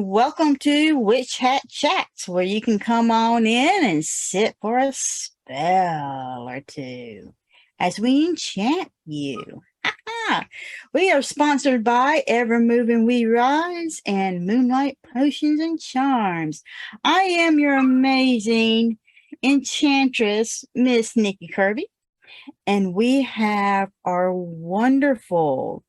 Welcome to Witch Hat Chats, where you can come on in and sit for a spell or two as we enchant you. We are sponsored by Evermoving We Rise and Moonlight Potions and Charms. I am your amazing enchantress, Miss Nikki Kirby, and we have our wonderful...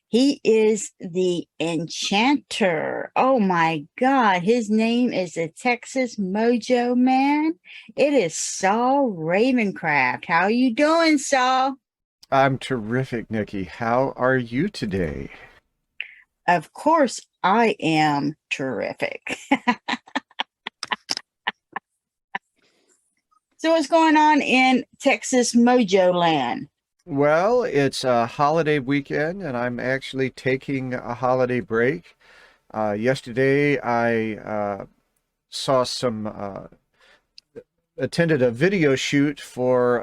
He is the enchanter. Oh my God. His name is the Texas Mojo Man. It is Saul Ravencraft. How are you doing, Saul? I'm terrific, Nikki. How are you today? Of course, I am terrific. So what's going on in Texas Mojo Land? Well, it's a holiday weekend, and I'm actually taking a holiday break. Yesterday, I attended a video shoot for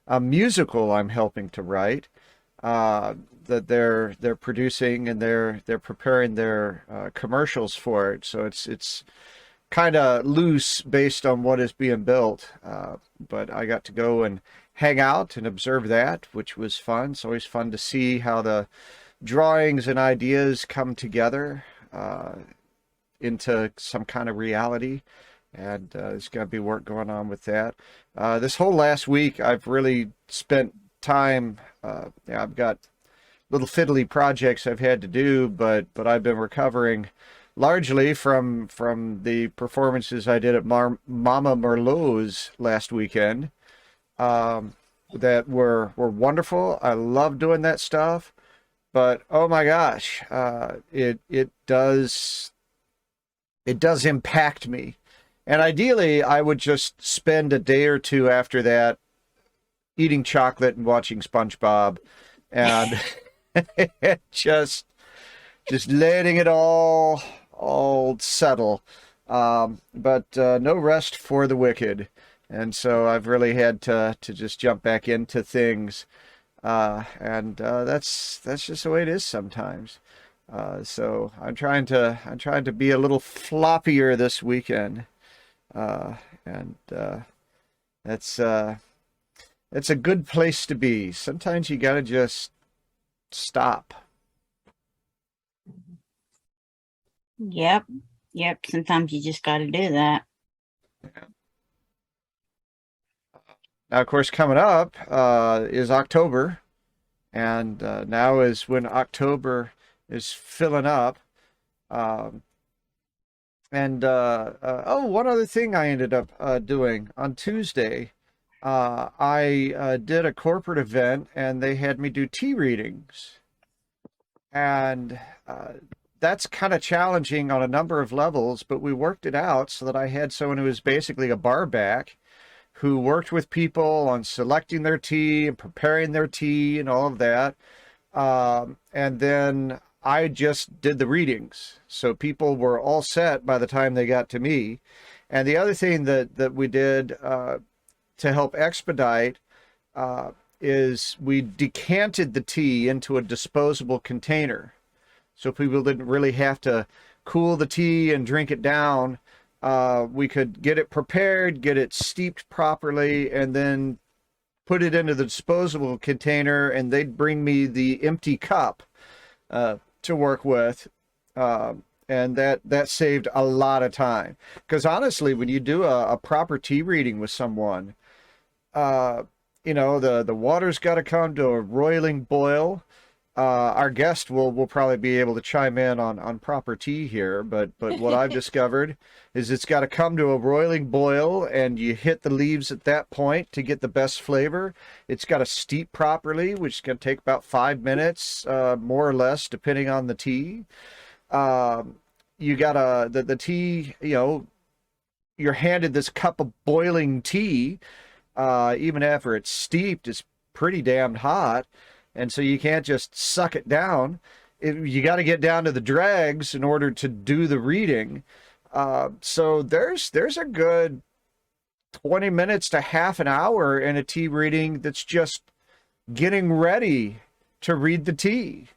a musical I'm helping to write that they're producing, and they're preparing their commercials for it. So it's kind of loose based on what is being built, but I got to go and hang out and observe that, which was fun. It's always fun to see how the drawings and ideas come together into some kind of reality, and there's going to be work going on with that. This whole last week, I've really spent time, I've got little fiddly projects I've had to do, but I've been recovering largely from the performances I did at Mama Merlot's last weekend. That were wonderful. I love doing that stuff, but oh my gosh, it does impact me. And ideally, I would just spend a day or two after that eating chocolate and watching SpongeBob, and just letting it all settle. But no rest for the wicked. And so I've really had to just jump back into things, and that's just the way it is sometimes. So I'm trying to be a little floppier this weekend, and that's a good place to be. Sometimes you gotta just stop. Yep. Sometimes you just got to do that. Yeah. Now, of course, coming up is October, and now is when October is filling up. One other thing I ended up doing on Tuesday, I did a corporate event, and they had me do tea readings. And that's kind of challenging on a number of levels, but we worked it out so that I had someone who was basically a barback, who worked with people on selecting their tea and preparing their tea and all of that. And then I just did the readings. So people were all set by the time they got to me. And the other thing that we did to help expedite is we decanted the tea into a disposable container. So people didn't really have to cool the tea and drink it down. We could get it prepared, get it steeped properly, and then put it into the disposable container, and they'd bring me the empty cup to work with. And that saved a lot of time. Because honestly, when you do a proper tea reading with someone, the water's got to come to a roiling boil. Our guest will probably be able to chime in on proper tea here, but what I've discovered is it's got to come to a boiling boil, and you hit the leaves at that point to get the best flavor. It's got to steep properly, which is going to take about 5 minutes, more or less, depending on the tea. You got the tea, you know, you're handed this cup of boiling tea, even after it's steeped, it's pretty damn hot. And so you can't just suck it down. You got to get down to the dregs in order to do the reading. So there's a good 20 minutes to half an hour in a tea reading that's just getting ready to read the tea.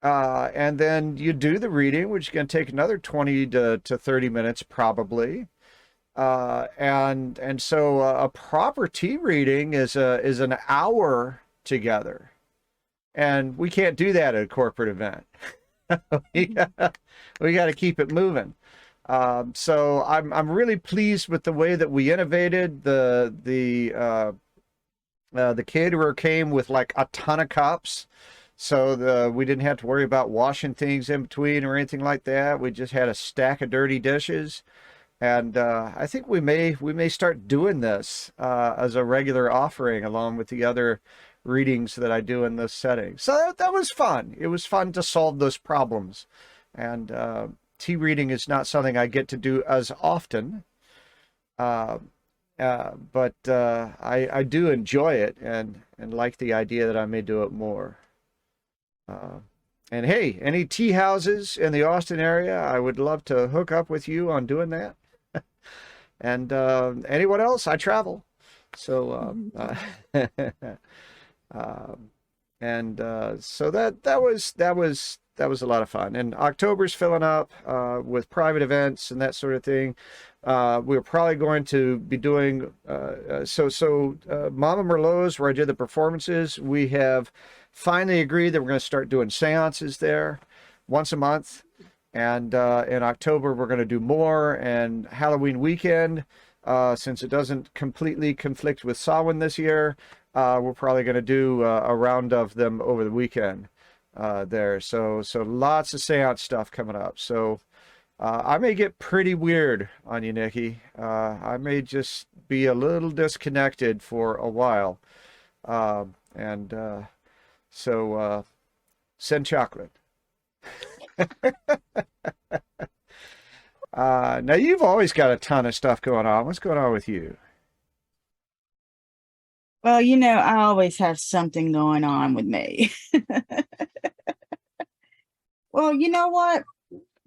And then you do the reading, which is going to take another 20 to 30 minutes probably. And so a proper tea reading is an hour together. And we can't do that at a corporate event. we got to keep it moving. So I'm really pleased with the way that we innovated. The caterer came with like a ton of cups, so we didn't have to worry about washing things in between or anything like that. We just had a stack of dirty dishes. And I think we may start doing this as a regular offering along with the other readings that I do in this setting. So that was fun. It was fun to solve those problems. And tea reading is not something I get to do as often, but I do enjoy it and like the idea that I may do it more. And hey, any tea houses in the Austin area, I would love to hook up with you on doing that. And anyone else, I travel. So so that was a lot of fun. And October's filling up with private events and that sort of thing. We're probably going to be doing Mama Merlot's, where I did the performances. We have finally agreed that we're going to start doing seances there once a month. And in October, we're going to do more. And Halloween weekend, since it doesn't completely conflict with Samhain this year, we're probably going to do a round of them over the weekend there. So lots of seance stuff coming up. So I may get pretty weird on you, Nikki. I may just be a little disconnected for a while. So send chocolate. Now you've always got a ton of stuff going on. What's going on with you? Well, you know, I always have something going on with me. Well, you know what?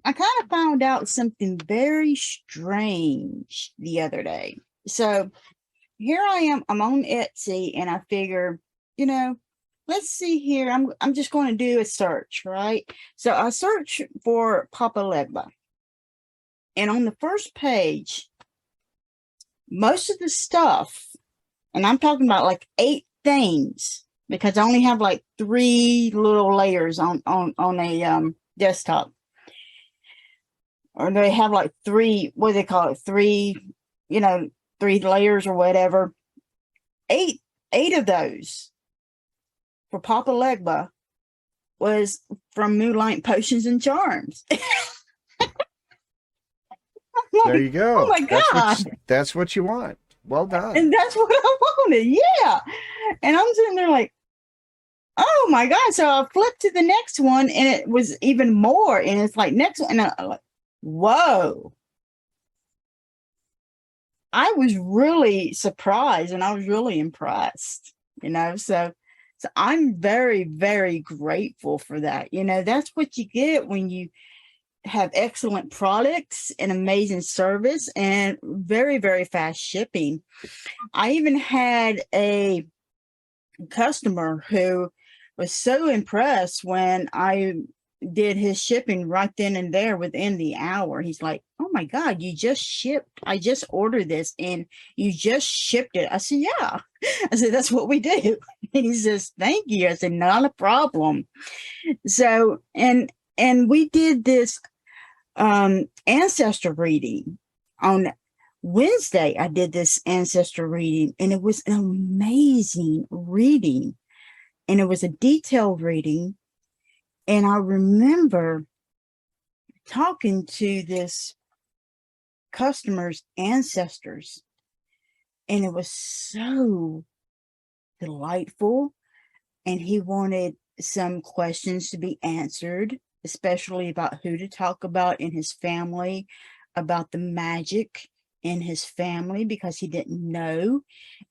I kind of found out something very strange the other day. So here I am, I'm on Etsy, and I figure, you know, let's see here. I'm just going to do a search, right? So I search for Papa Legba. And on the first page, most of the stuff, and I'm talking about like 8 things, because I only have like 3 little layers on a desktop. Or they have like 3, what do they call it? 3, 3 layers or whatever. 8 of those for Papa Legba was from Moonlight Potions and Charms. There you go. Oh my God. That's what you want. Well done. And that's what I wanted. Yeah. And I'm sitting there like, oh my God. So I flipped to the next one, and it was even more. And it's like next one. And I'm like, whoa. I was really surprised, and I was really impressed, so I'm very, very grateful for that. That's what you get when you have excellent products and amazing service and very, very fast shipping. I even had a customer who was so impressed when I did his shipping right then and there within the hour. He's like, oh my God, you just shipped. I just ordered this and you just shipped it. I said, yeah. I said, that's what we do. And he says, thank you. I said, not a problem. So, and we did this ancestor reading on Wednesday. I did this ancestor reading, and it was an amazing reading. and it was a detailed reading. And I remember talking to this customer's ancestors, and it was so delightful. And he wanted some questions to be answered, especially about who to talk about in his family, about the magic in his family, because he didn't know.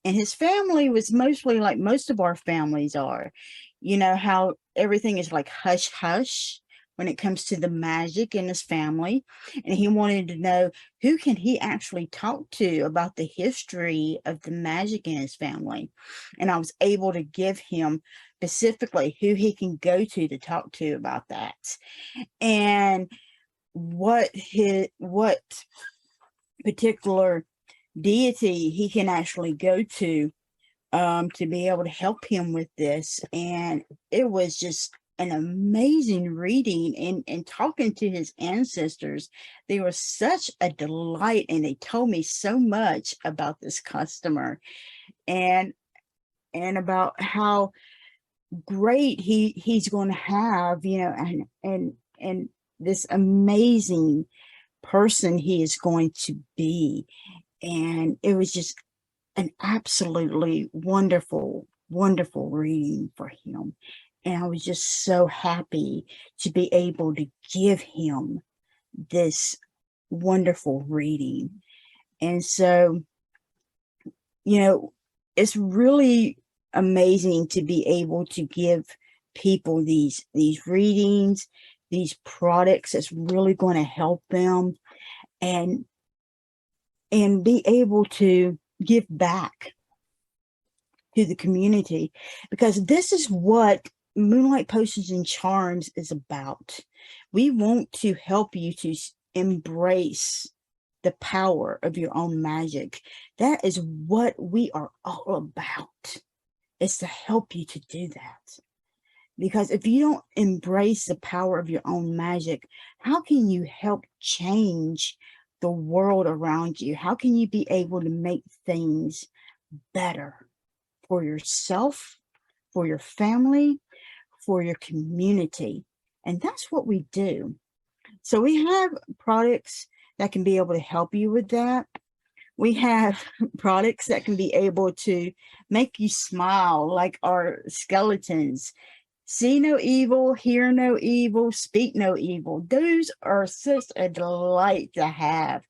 And his family was mostly like most of our families are. You know how everything is like hush hush when it comes to the magic in his family. And he wanted to know, who can he actually talk to about the history of the magic in his family. And I was able to give him specifically who he can go to talk to about that, and what particular deity he can actually go to be able to help him with this. And it was just an amazing reading, and talking to his ancestors. They were such a delight, and they told me so much about this customer, and about how great he's going to have, and this amazing person he is going to be. And it was just an absolutely wonderful, wonderful reading for him. And I was just so happy to be able to give him this wonderful reading. And so, it's really amazing to be able to give people these readings, these products that's really going to help them, and be able to give back to the community, because this is what Moonlight Potions and Charms is about. We want to help you to embrace the power of your own magic. That is what we are all about, is to help you to do that. Because if you don't embrace the power of your own magic, how can you help change the world around you? How can you be able to make things better for yourself, for your family, for your community? And that's what we do. So we have products that can be able to help you with that. We have products that can be able to make you smile, like our skeletons. See no evil, hear no evil, speak no evil. Those are such a delight to have.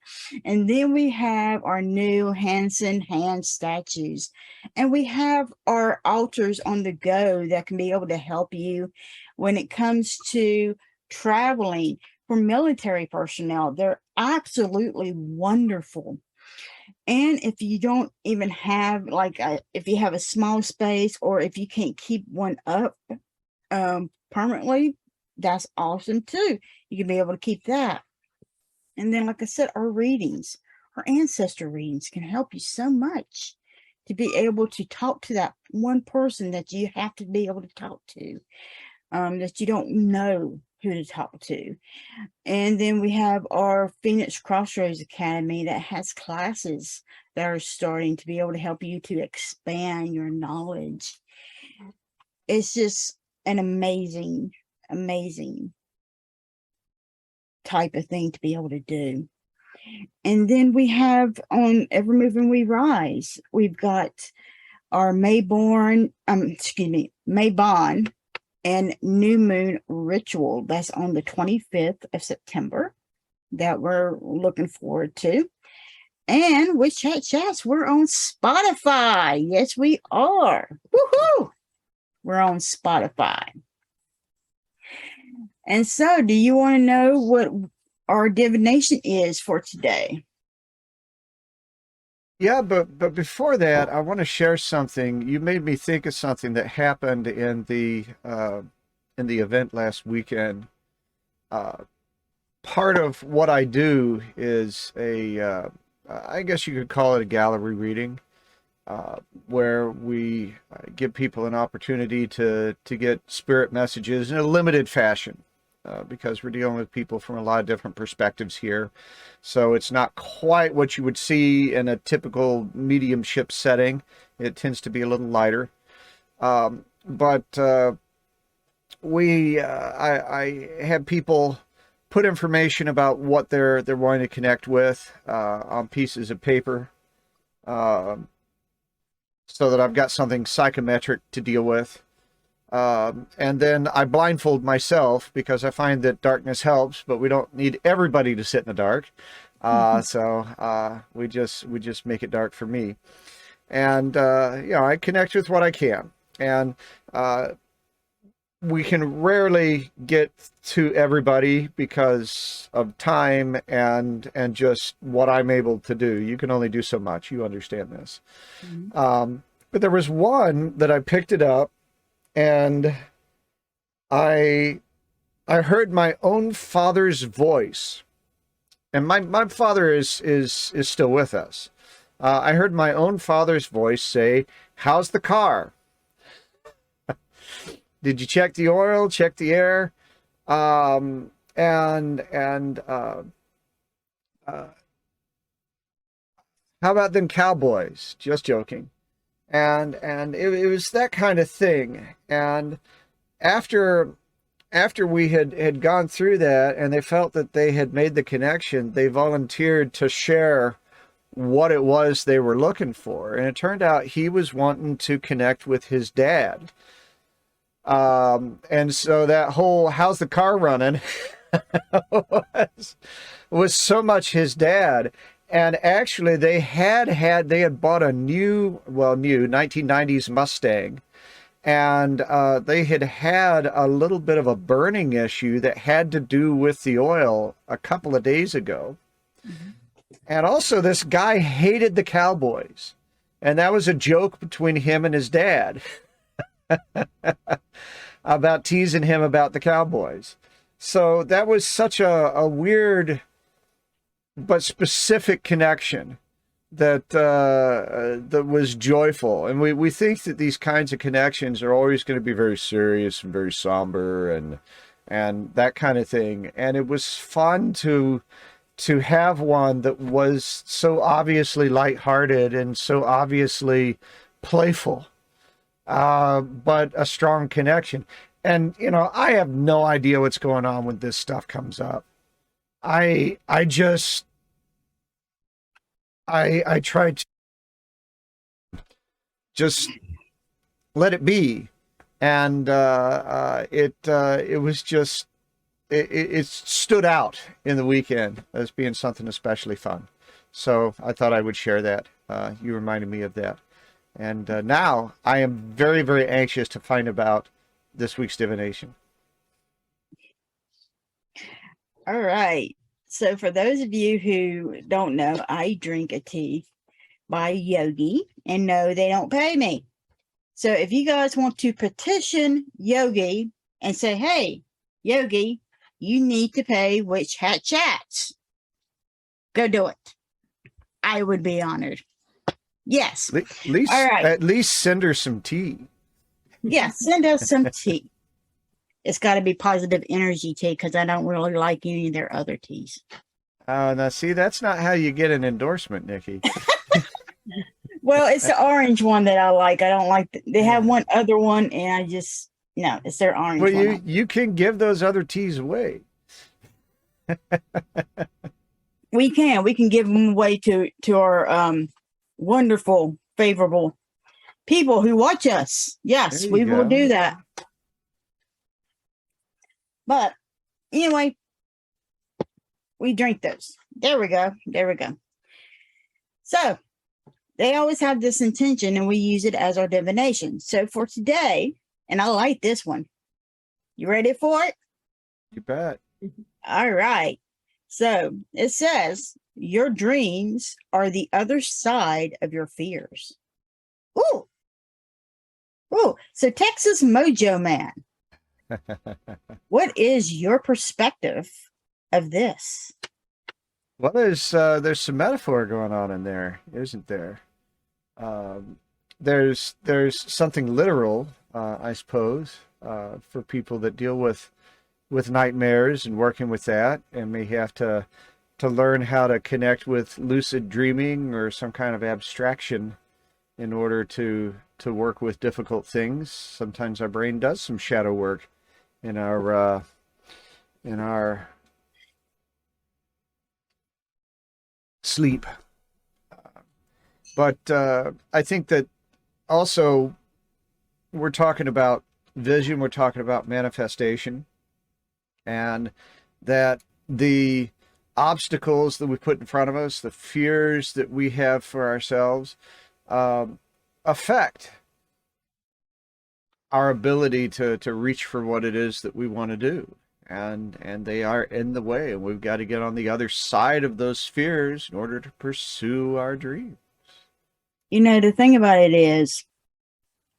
And then we have our new Hansen hand statues. And we have our altars on the go that can be able to help you when it comes to traveling. For military personnel, they're absolutely wonderful. And if you don't even have if you have a small space, or if you can't keep one up permanently, that's awesome too. You can be able to keep that. And then, like I said, our readings, our ancestor readings, can help you so much to be able to talk to that one person that you have to be able to talk to, that you don't know who to talk to. And then we have our Phoenix Crossroads Academy that has classes that are starting to be able to help you to expand your knowledge. It's just an amazing, amazing type of thing to be able to do. And then we have on Evermoving We Rise, we've got our Maybon and New Moon Ritual. That's on the 25th of September that we're looking forward to. And with Chat Chats, we're on Spotify. Yes, we are. Woohoo! We're on Spotify. And so, do you want to know what our divination is for today? Yeah, but before that, I want to share something. You made me think of something that happened in the event last weekend. Part of what I do is I guess you could call it a gallery reading, where we give people an opportunity to get spirit messages in a limited fashion, because we're dealing with people from a lot of different perspectives here. So it's not quite what you would see in a typical mediumship setting. It tends to be a little lighter. I have people put information about what they're wanting to connect with on pieces of paper, so that I've got something psychometric to deal with. And then I blindfold myself because I find that darkness helps, but we don't need everybody to sit in the dark. So we just make it dark for me. And I connect with what I can. And we can rarely get to everybody because of time and just what I'm able to do. You can only do so much. You understand this. Mm-hmm. But there was one that I picked it up, and I heard my own father's voice. And my father is still with us. I heard my own father's voice say, "How's the car? Did you check the oil, check the air? How about them Cowboys?" Just joking. And it was that kind of thing. And after we had gone through that, and they felt that they had made the connection, they volunteered to share what it was they were looking for. And it turned out he was wanting to connect with his dad. And so that whole "how's the car running" was so much his dad. And actually they had bought a new 1990s Mustang. And they had a little bit of a burning issue that had to do with the oil a couple of days ago. Mm-hmm. And also this guy hated the Cowboys. And that was a joke between him and his dad about teasing him about the Cowboys. So that was such a weird but specific connection that was joyful. And we think that these kinds of connections are always going to be very serious and very somber and that kind of thing. And it was fun to have one that was so obviously lighthearted and so obviously playful, but a strong connection. And I have no idea what's going on when this stuff comes up. I try to just let it be, and it was just it stood out in the weekend as being something especially fun. So I thought I would share that. You reminded me of that, and now I am very, very anxious to find out this week's divination. All right. So for those of you who don't know, I drink a tea by Yogi, and no, they don't pay me. So if you guys want to petition Yogi and say, "Hey, Yogi, you need to pay Witch Hat Chats," go do it. I would be honored. Yes. At least send her some tea. Yeah, send us some tea. It's got to be positive energy tea, because I don't really like any of their other teas. Now, see, that's not how you get an endorsement, Nikki. Well, it's the orange one that I like. I don't like they have one other one, and no, it's their orange one. Well, you can give those other teas away. We can give them away to our wonderful, favorable people who watch us. Yes, we will do that. But anyway, we drink those. There we go. So they always have this intention, and we use it as our divination. So for today, and I like this one. You ready for it? You bet. All right. So it says, your dreams are the other side of your fears. Ooh. So Texas Mojo Man. What is your perspective of this? Well, there's some metaphor going on in there, isn't there? There's something literal, I suppose, for people that deal with nightmares and working with that, and may have to learn how to connect with lucid dreaming or some kind of abstraction in order to work with difficult things. Sometimes our brain does some shadow work in our sleep. But I think that also we're talking about vision, we're talking about manifestation, and that the obstacles that we put in front of us, the fears that we have for ourselves, affect our ability to reach for what it is that we want to do. And they are in the way, and we've got to get on the other side of those fears in order to pursue our dreams. You know, the thing about it is,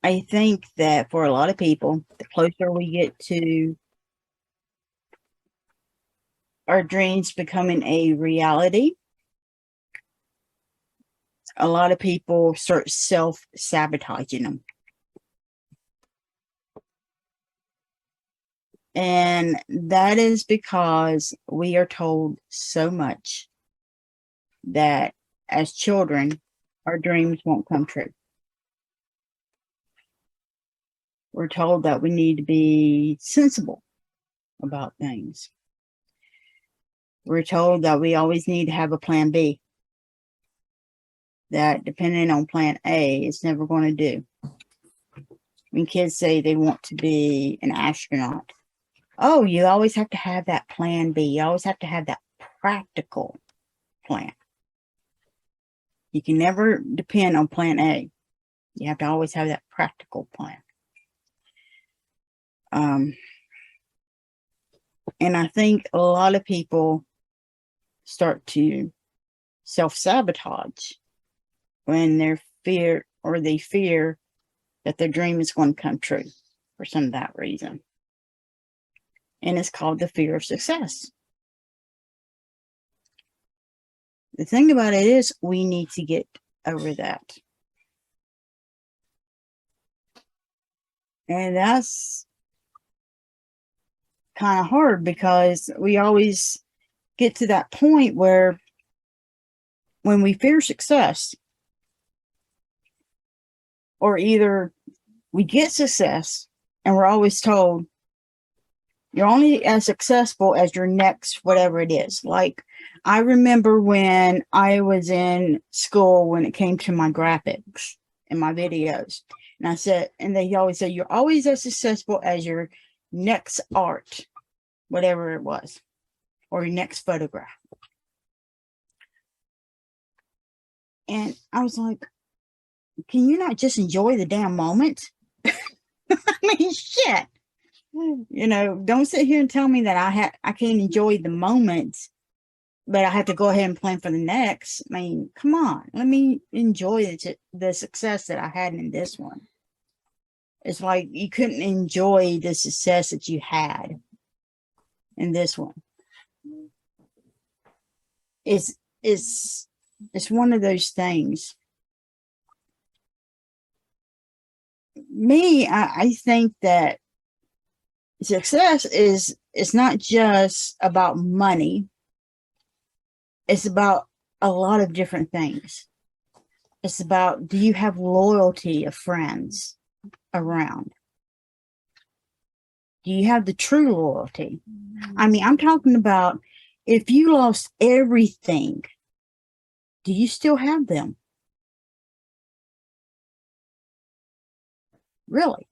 I think that for a lot of people, the closer we get to our dreams becoming a reality, a lot of people start self-sabotaging them. And that is because we are told so much that as children, our dreams won't come true. We're told that we need to be sensible about things. We're told that we always need to have a plan B. That depending on plan A, it's never going to do. When kids say they want to be an astronaut, oh, you always have to have that plan B. You always have to have that practical plan. You can never depend on plan A. You have to always have that practical plan. And I think a lot of people start to self-sabotage when they fear that their dream is going to come true for some of that reason. And it's called the fear of success. The thing about it is we need to get over that. And that's kind of hard because we always get to that point where when we fear success, or either we get success and we're always told you're only as successful as your next whatever it is. Like, I remember when I was in school, when it came to my graphics and my videos, and I said, and they always say, you're always as successful as your next art, whatever it was, or your next photograph. And I was like, can you not just enjoy the damn moment? I mean, shit. You know, don't sit here and tell me that I can't enjoy the moment, but I have to go ahead and plan for the next. I mean, come on. Let me enjoy the success that I had in this one. It's like you couldn't enjoy the success that you had in this one. It's one of those things. Me, I think that success it's not just about money. It's about a lot of different things. It's about, do you have loyalty of friends around? Do you have the true loyalty? I mean, I'm talking about if you lost everything, do you still have them? Really?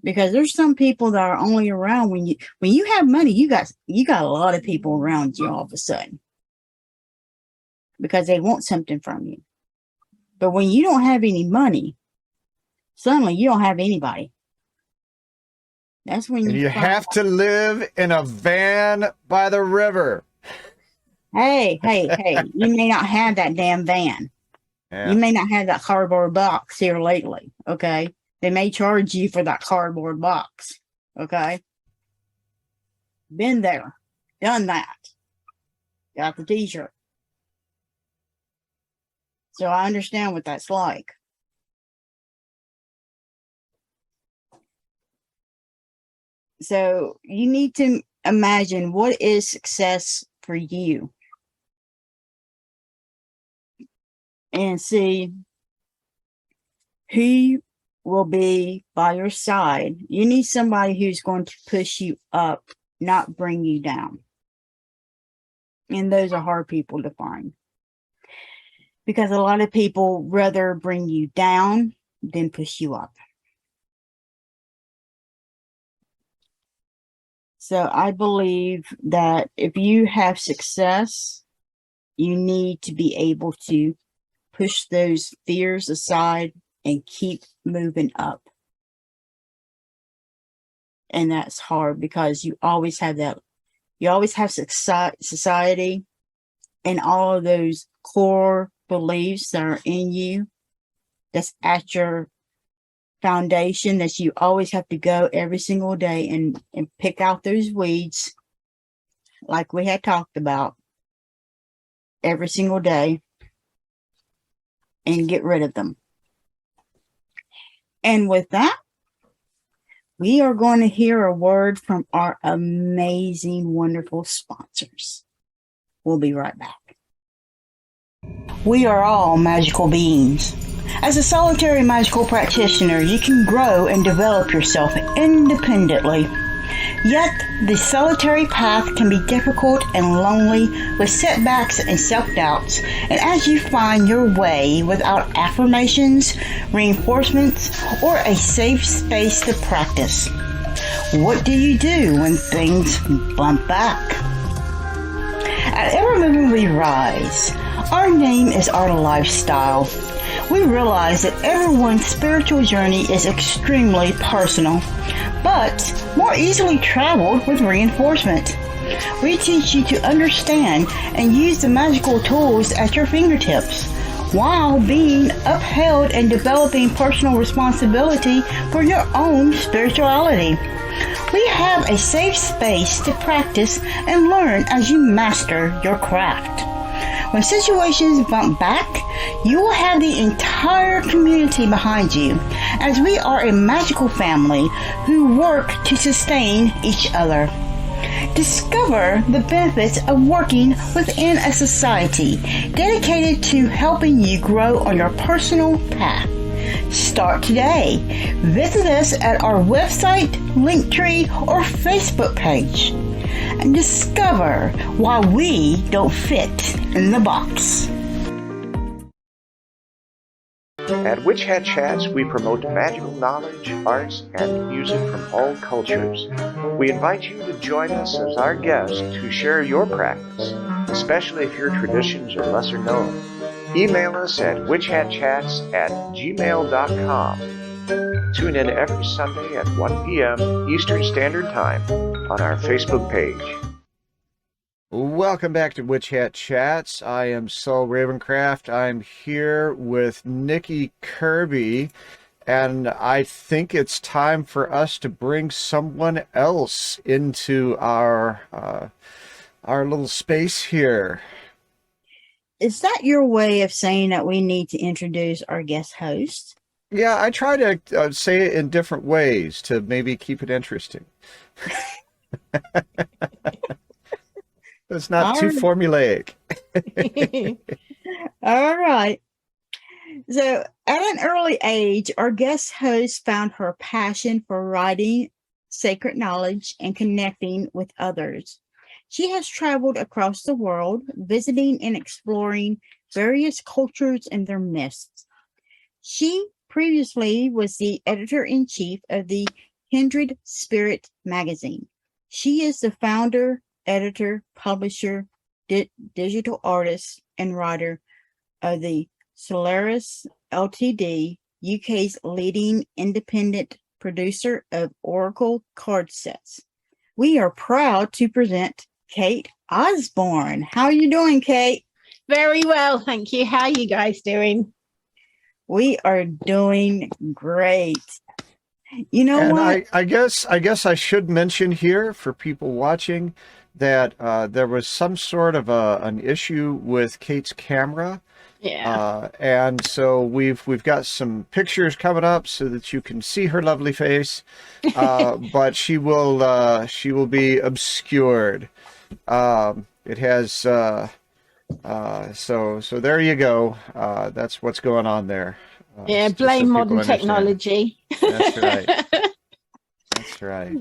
Because there's some people that are only around when you have money, you got a lot of people around you all of a sudden. Because they want something from you. But when you don't have any money, suddenly you don't have anybody. That's when you have to live in a van by the river. Hey, you may not have that damn van. Yeah. You may not have that cardboard box here lately, okay? They may charge you for that cardboard box, okay? Been there, done that. Got the t-shirt. So I understand what that's like. So you need to imagine, what is success for you? And see, He will be by your side. You need somebody who's going to push you up, not bring you down. And those are hard people to find. Because a lot of people rather bring you down than push you up. So I believe that if you have success, you need to be able to push those fears aside and keep moving up. And that's hard because you always have that. You always have society and all of those core beliefs that are in you. That's at your foundation that you always have to go every single day and pick out those weeds like we had talked about every single day and get rid of them. And with that, we are going to hear a word from our amazing, wonderful sponsors. We'll be right back. We are all magical beings. As a solitary magical practitioner, you can grow and develop yourself independently. Yet, the solitary path can be difficult and lonely with setbacks and self-doubts. And as you find your way without affirmations, reinforcements, or a safe space to practice, what do you do when things bump back? At Evermoving We Rise, our name is our lifestyle. We realize that everyone's spiritual journey is extremely personal, but more easily traveled with reinforcement. We teach you to understand and use the magical tools at your fingertips, while being upheld and developing personal responsibility for your own spirituality. We have a safe space to practice and learn as you master your craft. When situations bump back, you will have the entire community behind you, as we are a magical family who work to sustain each other. Discover the benefits of working within a society dedicated to helping you grow on your personal path. Start today. Visit us at our website, Linktree, or Facebook page and discover why we don't fit in the box. At Witch Hat Chats, we promote magical knowledge, arts, and music from all cultures. We invite you to join us as our guest to share your practice, especially if your traditions are lesser known. Email us at witchhatchats@gmail.com. Tune in every Sunday at 1 p.m. Eastern Standard Time on our Facebook page. Welcome back to Witch Hat Chats. I am Saul Ravencraft. I'm here with Nikki Kirby, and I think it's time for us to bring someone else into our little space here. Is that your way of saying that we need to introduce our guest host? Yeah, I try to say it in different ways to maybe keep it interesting. It's not too formulaic. All right. So, at an early age, our guest host found her passion for writing sacred knowledge and connecting with others. She has traveled across the world, visiting and exploring various cultures and their myths. She previously was the editor-in-chief of the Kindred Spirit magazine. She is the founder, editor, publisher, digital artist, and writer of the Solaris Ltd, UK's leading independent producer of Oracle card sets. We are proud to present Kate Osborne. How are you doing, Kate? Very well, thank you. How are you guys doing? We are doing great. You know and what? I guess I should mention here for people watching that there was some sort of an issue with Kate's camera. Yeah. And so we've got some pictures coming up so that you can see her lovely face. But she will be obscured. It has so there you go. That's what's going on there. Yeah, just so blame people modern understand. technology. That's right. That's right.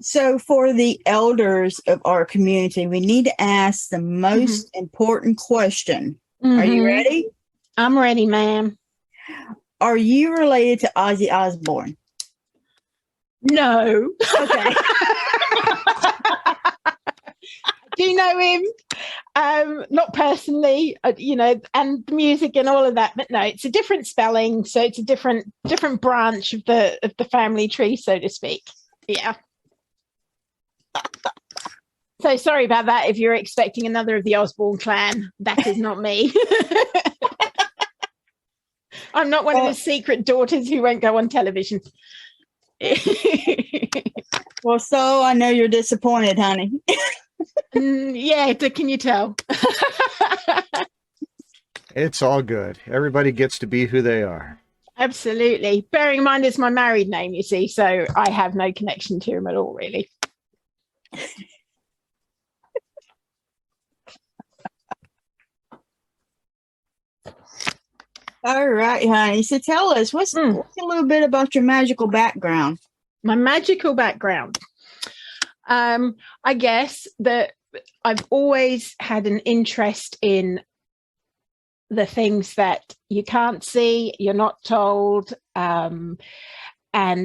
So, for the elders of our community, we need to ask the most important question. Are you ready? I'm ready, ma'am. Are you related to Ozzy Osbourne? No. Okay. Do you know him? Not personally, and the music and all of that, but no, it's a different spelling, so it's a different branch of the family tree, so to speak. Yeah. So sorry about that. If you're expecting another of the Osborne clan, that is not me. I'm not one of the secret daughters who won't go on television. Well, so I know you're disappointed, honey. Yeah, can you tell? It's all good. Everybody gets to be who they are. Absolutely. Bearing in mind it's my married name, you see, so I have no connection to him at all, really. All right, honey. So tell us, what's a little bit about your magical background? My magical background. I guess that I've always had an interest in the things that you can't see, you're not told, and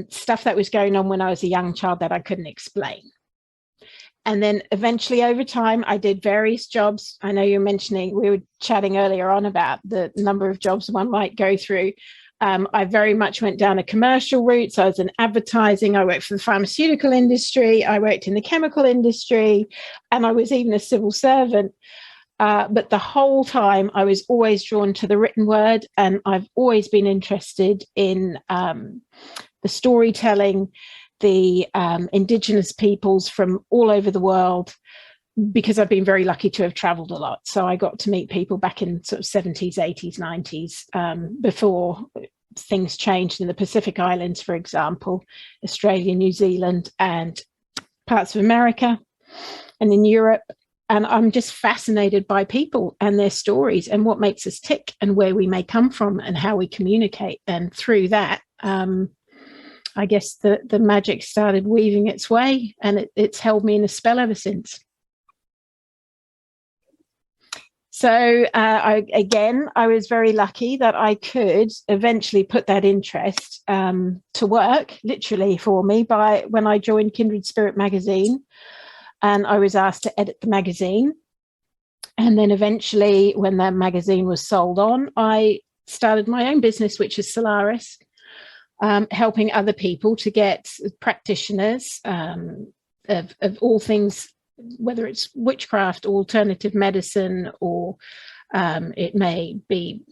stuff that was going on when I was a young child that I couldn't explain. And then eventually over time, I did various jobs. I know you're mentioning, we were chatting earlier on about the number of jobs one might go through. I very much went down a commercial route. So I was in advertising. I worked for the pharmaceutical industry. I worked in the chemical industry, and I was even a civil servant. But the whole time I was always drawn to the written word, and I've always been interested in the storytelling, the indigenous peoples from all over the world, because I've been very lucky to have traveled a lot. So I got to meet people back in sort of 70s, 80s, 90s, before things changed in the Pacific Islands, for example, Australia, New Zealand, and parts of America, and in Europe. And I'm just fascinated by people and their stories and what makes us tick and where we may come from and how we communicate. And through that, I guess the magic started weaving its way, and it's held me in a spell ever since. So I was very lucky that I could eventually put that interest to work, literally for me, when I joined Kindred Spirit magazine, and I was asked to edit the magazine. And then eventually, when that magazine was sold on, I started my own business, which is Solaris, helping other people to get practitioners of all things, whether it's witchcraft, alternative medicine, or it may be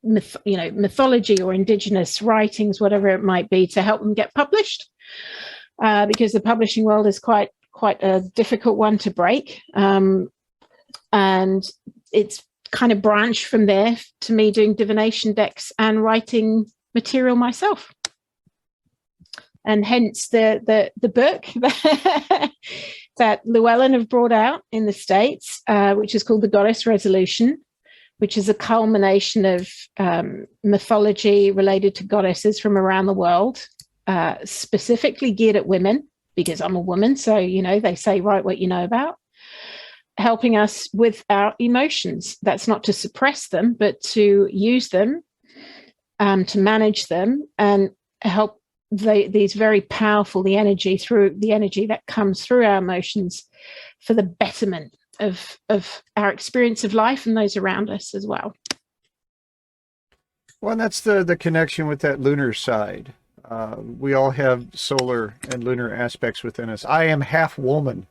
mythology or indigenous writings, whatever it might be, to help them get published, because the publishing world is quite a difficult one to break, and it's kind of branched from there to me doing divination decks and writing material myself. And hence the book that Llewellyn have brought out in the States, which is called The Goddess Resolution, which is a culmination of mythology related to goddesses from around the world, specifically geared at women, because I'm a woman. So, they say, write what you know about, helping us with our emotions. That's not to suppress them, but to use them, to manage them, and help these very powerful, the energy that comes through our emotions for the betterment of our experience of life and those around us as well. Well, and that's the connection with that lunar side. We all have solar and lunar aspects within us. I am half woman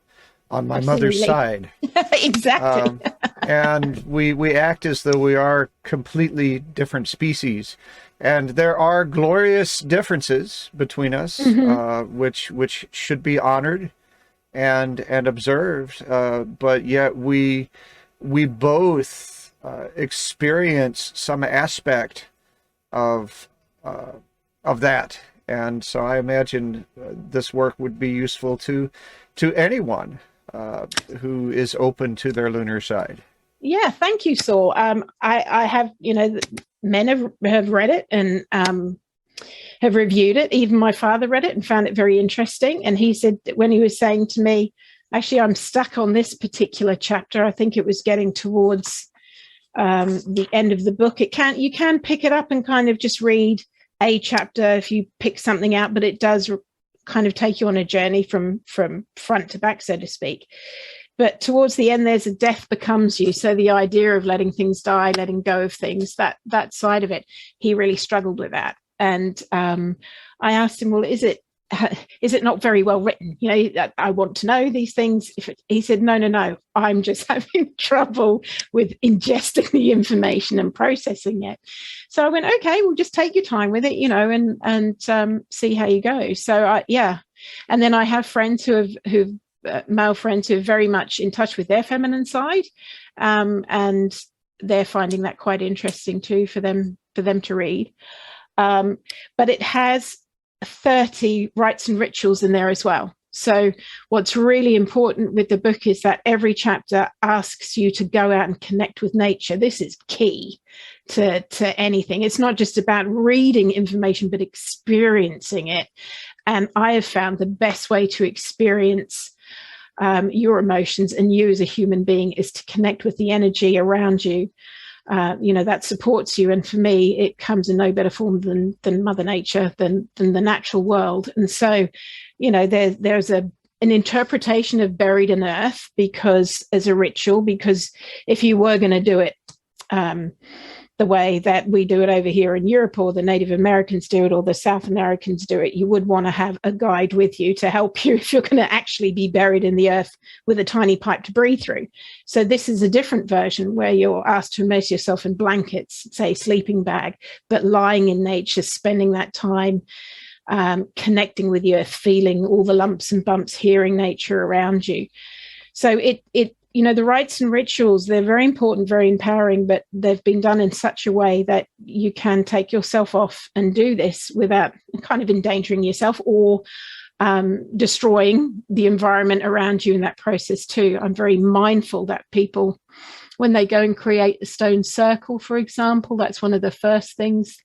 on my mother's side. Exactly. And we act as though we are completely different species. And there are glorious differences between us, which should be honored and observed. But yet we both experience some aspect of that. And so I imagine this work would be useful to anyone who is open to their lunar side. Yeah, thank you, Saul. I have, men have read it and have reviewed it. Even my father read it and found it very interesting. And he said that when he was saying to me, actually, I'm stuck on this particular chapter. I think it was getting towards the end of the book. You can pick it up and kind of just read a chapter if you pick something out, but it does kind of take you on a journey from front to back, so to speak. But towards the end, there's a death becomes you. So the idea of letting things die, letting go of things, that side of it, he really struggled with that. And I asked him, well, is it not very well written? I want to know these things. He said, no, I'm just having trouble with ingesting the information and processing it. So I went, okay, well, just take your time with it, and see how you go. So and then I have friends who've male friends who are very much in touch with their feminine side, and they're finding that quite interesting too for them to read. But it has 30 rites and rituals in there as well. So what's really important with the book is that every chapter asks you to go out and connect with nature. This is key to anything. It's not just about reading information, but experiencing it. And I have found the best way to experience your emotions and you as a human being is to connect with the energy around you. That supports you. And for me, it comes in no better form than Mother Nature, than the natural world. And so, there's an interpretation of buried in earth as a ritual, because if you were going to do it the way that we do it over here in Europe, or the Native Americans do it, or the South Americans do it, you would want to have a guide with you to help you if you're going to actually be buried in the earth with a tiny pipe to breathe through. So this is a different version where you're asked to immerse yourself in blankets, say sleeping bag, but lying in nature, spending that time connecting with the earth, feeling all the lumps and bumps, hearing nature around you. So the rites and rituals, they're very important, very empowering, but they've been done in such a way that you can take yourself off and do this without kind of endangering yourself or destroying the environment around you in that process too. I'm very mindful that people, when they go and create a stone circle, for example, that's one of the first things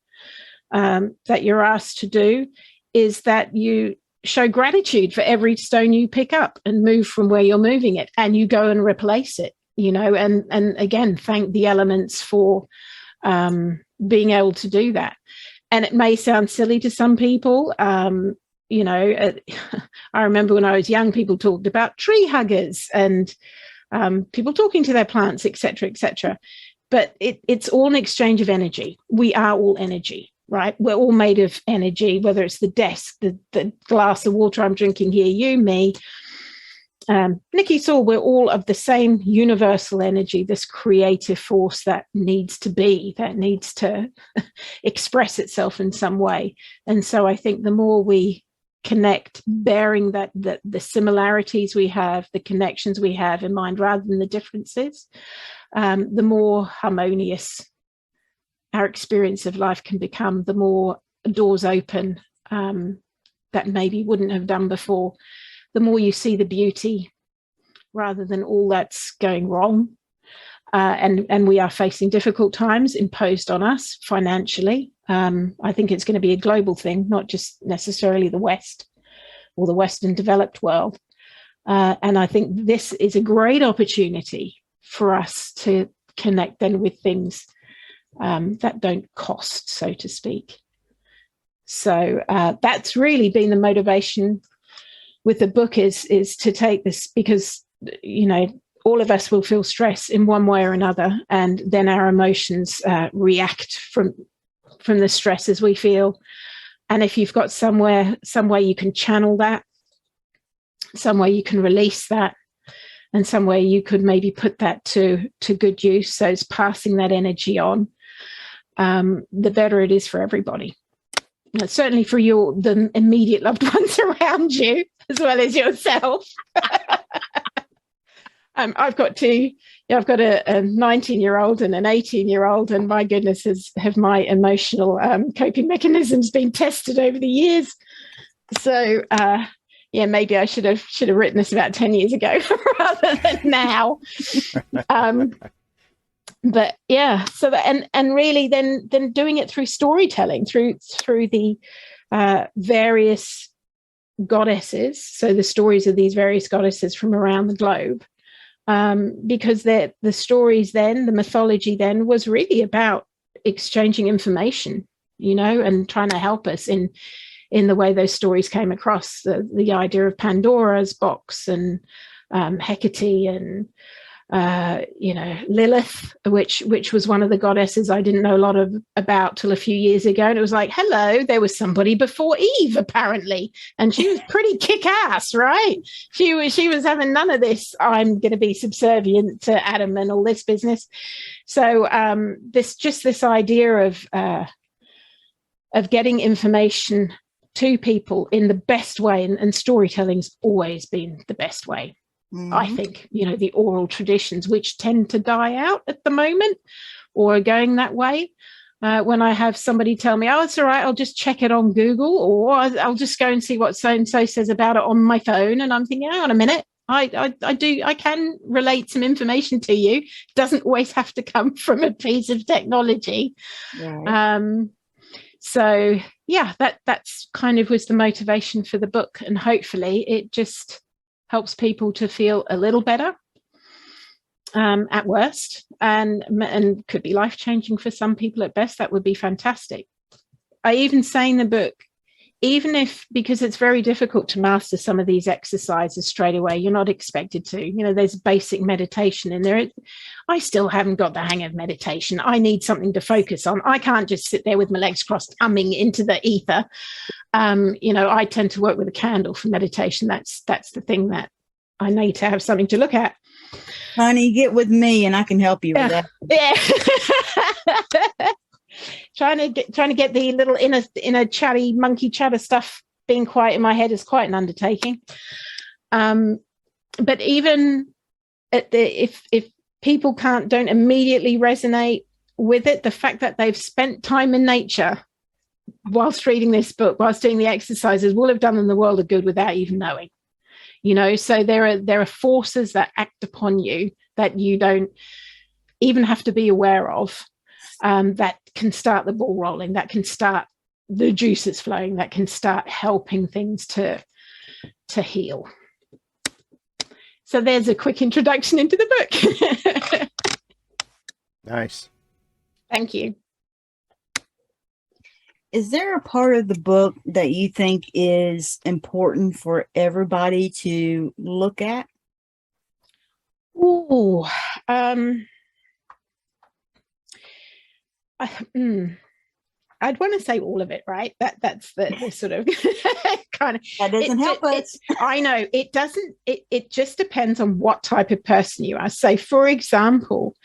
that you're asked to do, is that you show gratitude for every stone you pick up and move from where you're moving it, and you go and replace it, and again, thank the elements for being able to do that. And it may sound silly to some people. I remember when I was young, people talked about tree huggers and people talking to their plants, etc., etc. But it's all an exchange of energy. We are all energy. Right, we're all made of energy, whether it's the desk, the glass of water I'm drinking here, you, me, Nikki, Saul, we're all of the same universal energy, this creative force that needs to express itself in some way. And so I think the more we connect, bearing that the similarities we have, the connections we have in mind rather than the differences, the more harmonious our experience of life can become, the more doors open that maybe wouldn't have done before, the more you see the beauty rather than all that's going wrong. And we are facing difficult times imposed on us financially. I think it's going to be a global thing, not just necessarily the West or the Western developed world. And I think this is a great opportunity for us to connect then with things that don't cost, so to speak. So that's really been the motivation with the book, is to take this, because all of us will feel stress in one way or another, and then our emotions react from the stresses we feel. And if you've got some way you can channel that, some way you can release that, and some way you could maybe put that to good use, so it's passing that energy on, the better it is for everybody. Certainly for the immediate loved ones around you, as well as yourself. I've got two. I've got a 19-year-old and an 18-year-old, and my goodness, have my emotional coping mechanisms been tested over the years. So maybe I should have written this about 10 years ago rather than now. but yeah, so that, and really then doing it through storytelling, through the various goddesses, so the stories of these various goddesses from around the globe, because the stories then, the mythology then, was really about exchanging information, and trying to help us in the way those stories came across, the idea of Pandora's box and Hecate and Lilith, which was one of the goddesses I didn't know a lot about till a few years ago, and it was like, hello, there was somebody before Eve apparently, and she was pretty kick-ass, right? She was having none of this I'm going to be subservient to Adam and all this business. So this idea of getting information to people in the best way, and storytelling's always been the best way. I think, the oral traditions, which tend to die out at the moment or are going that way. When I have somebody tell me, oh, it's all right, I'll just check it on Google, or I'll just go and see what so-and-so says about it on my phone. And I'm thinking, hang on a minute, I can relate some information to you. It doesn't always have to come from a piece of technology. Right. So yeah, that's kind of was the motivation for the book. And hopefully it just helps people to feel a little better at worst, and could be life-changing for some people at best. That would be fantastic. I even say in the book, even if, because it's very difficult to master some of these exercises straight away, you're not expected to, there's basic meditation in there. I still haven't got the hang of meditation. I need something to focus on. I can't just sit there with my legs crossed humming into the ether. I tend to work with a candle for meditation. That's the thing that I need to have something to look at. Honey, get with me and I can help you with that. Yeah. trying to get the little inner chatty monkey chatter stuff being quiet in my head is quite an undertaking. But even if people don't immediately resonate with it, the fact that they've spent time in nature whilst reading this book, whilst doing the exercises, will have done them the world of good without even knowing. So there are forces that act upon you that you don't even have to be aware of, that can start the ball rolling, that can start the juices flowing, that can start helping things to heal. So there's a quick introduction into the book. Nice. Thank you. Is there a part of the book that you think is important for everybody to look at? Ooh, I'd want to say all of it, right? That's the sort of kind of. That doesn't help us. I know it doesn't. It just depends on what type of person you are. So, for example,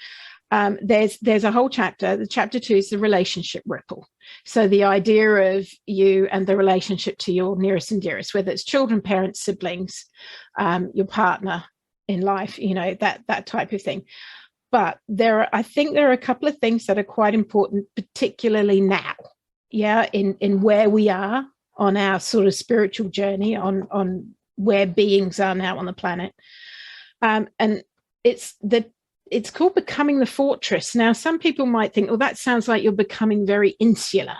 there's a whole chapter. The chapter 2 is the relationship ripple. So the idea of you and the relationship to your nearest and dearest, whether it's children, parents, siblings, your partner in life, that type of thing. But I think there are a couple of things that are quite important, particularly now, in where we are on our sort of spiritual journey, on where beings are now on the planet. And it's called Becoming the Fortress. Now, some people might think, that sounds like you're becoming very insular,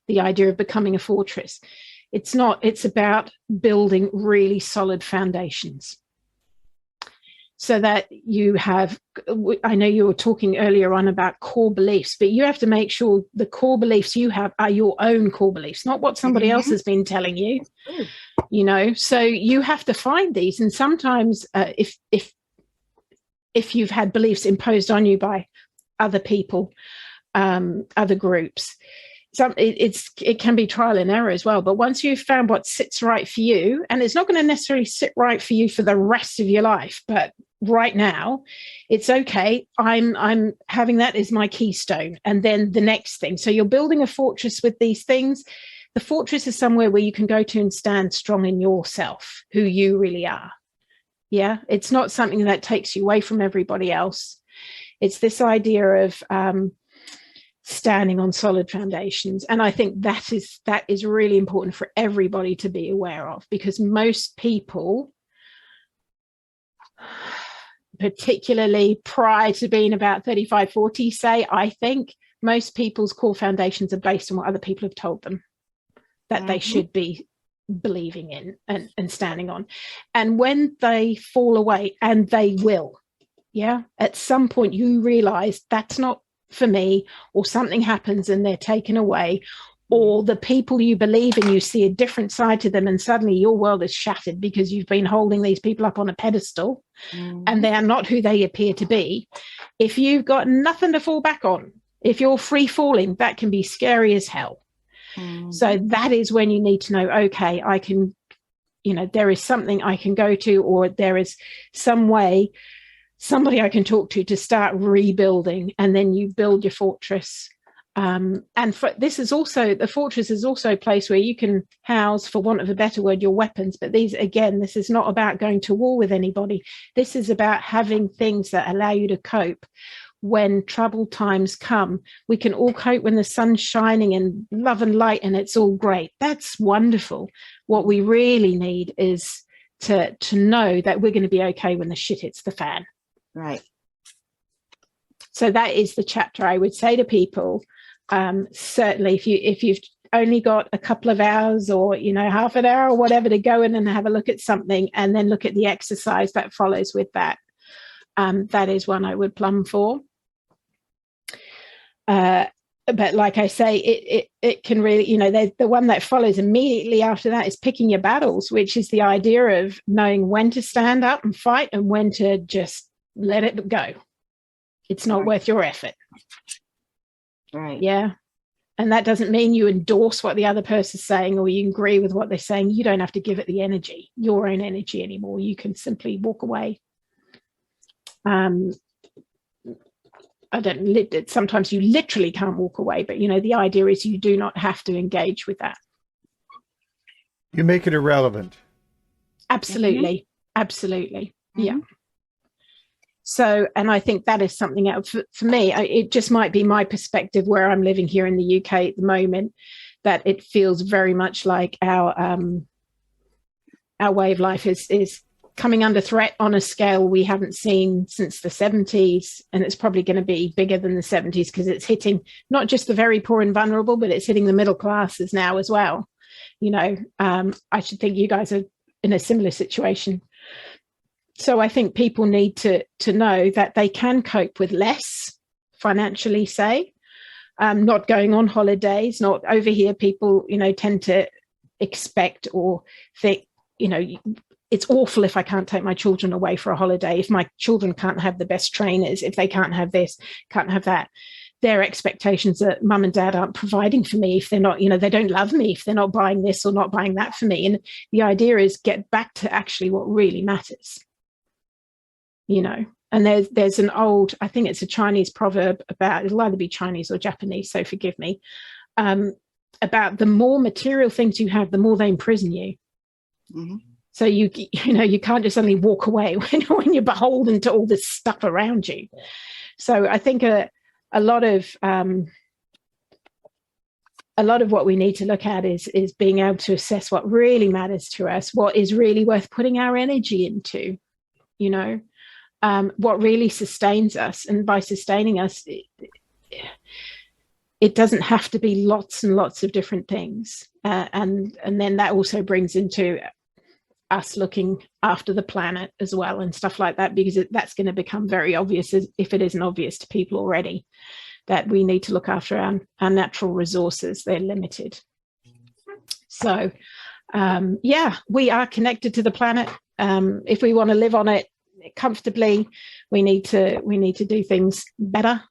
the idea of becoming a fortress. It's not. It's about building really solid foundations so that you have, I know you were talking earlier on about core beliefs, but you have to make sure the core beliefs you have are your own core beliefs, not what somebody else has been telling you, so you have to find these. And sometimes if you've had beliefs imposed on you by other people, other groups, it can be trial and error as well. But once you've found what sits right for you, and it's not going to necessarily sit right for you for the rest of your life, but right now it's okay, I'm having that as my keystone, and then the next thing. So you're building a fortress with these things. The fortress is somewhere where you can go to and stand strong in yourself, who you really are. Yeah, it's not something that takes you away from everybody else. It's this idea of standing on solid foundations. And I think that is really important for everybody to be aware of, because most people particularly prior to being about 35, 40, say, I think most people's core foundations are based on what other people have told them that they should be believing in and standing on. And when they fall away, and they will, at some point you realize that's not for me, or something happens and they're taken away, or the people you believe in, you see a different side to them, and suddenly your world is shattered because you've been holding these people up on a pedestal and they are not who they appear to be. If you've got nothing to fall back on, if you're free falling, that can be scary as hell. So that is when you need to know, okay, I can, there is something I can go to, or there is some way, somebody I can talk to start rebuilding, and then you build your fortress. And this is also, the fortress is also a place where you can house, for want of a better word, your weapons. But these, again, this is not about going to war with anybody. This is about having things that allow you to cope when troubled times come. We can all cope when the sun's shining and love and light and it's all great. That's wonderful. What we really need is to know that we're going to be okay when the shit hits the fan. Right. So that is the chapter I would say to people. Certainly if you've only got a couple of hours, or half an hour or whatever, to go in and have a look at something, and then look at the exercise that follows with that. That is one I would plumb for. But like I say, it can really, the one that follows immediately after that is picking your battles, which is the idea of knowing when to stand up and fight and when to just let it go. It's not worth your effort. Right. Yeah. And that doesn't mean you endorse what the other person's saying, or you agree with what they're saying. You don't have to give it the energy, your own energy anymore. You can simply walk away. Sometimes you literally can't walk away, but the idea is you do not have to engage with that. You make it irrelevant. Absolutely. Absolutely. Yeah. So, and I think that is something else for me. It just might be my perspective where I'm living here in the UK at the moment, that it feels very much like our way of life is coming under threat on a scale we haven't seen since the 70s. And it's probably going to be bigger than the 70s, because it's hitting not just the very poor and vulnerable, but it's hitting the middle classes now as well. I should think you guys are in a similar situation. So I think people need to know that they can cope with less financially, say, not going on holidays, not over here. People, tend to expect or think, it's awful if I can't take my children away for a holiday, if my children can't have the best trainers, if they can't have this, can't have that. Their expectations that mum and dad aren't providing for me, if they're not, they don't love me, if they're not buying this or not buying that for me. And the idea is get back to actually what really matters. And there's an old, I think it's a Chinese proverb about, it'll either be Chinese or Japanese, so forgive me, about the more material things you have, the more they imprison you. So you can't just suddenly walk away when you're beholden to all this stuff around you. So I think a lot of what we need to look at is being able to assess what really matters to us, what is really worth putting our energy into, what really sustains us. And by sustaining us, it doesn't have to be lots and lots of different things. And then that also brings into us looking after the planet as well and stuff like that, because that's going to become very obvious, if it isn't obvious to people already, that we need to look after our natural resources. They're limited. So, we are connected to the planet. If we want to live on it comfortably, we need to do things better.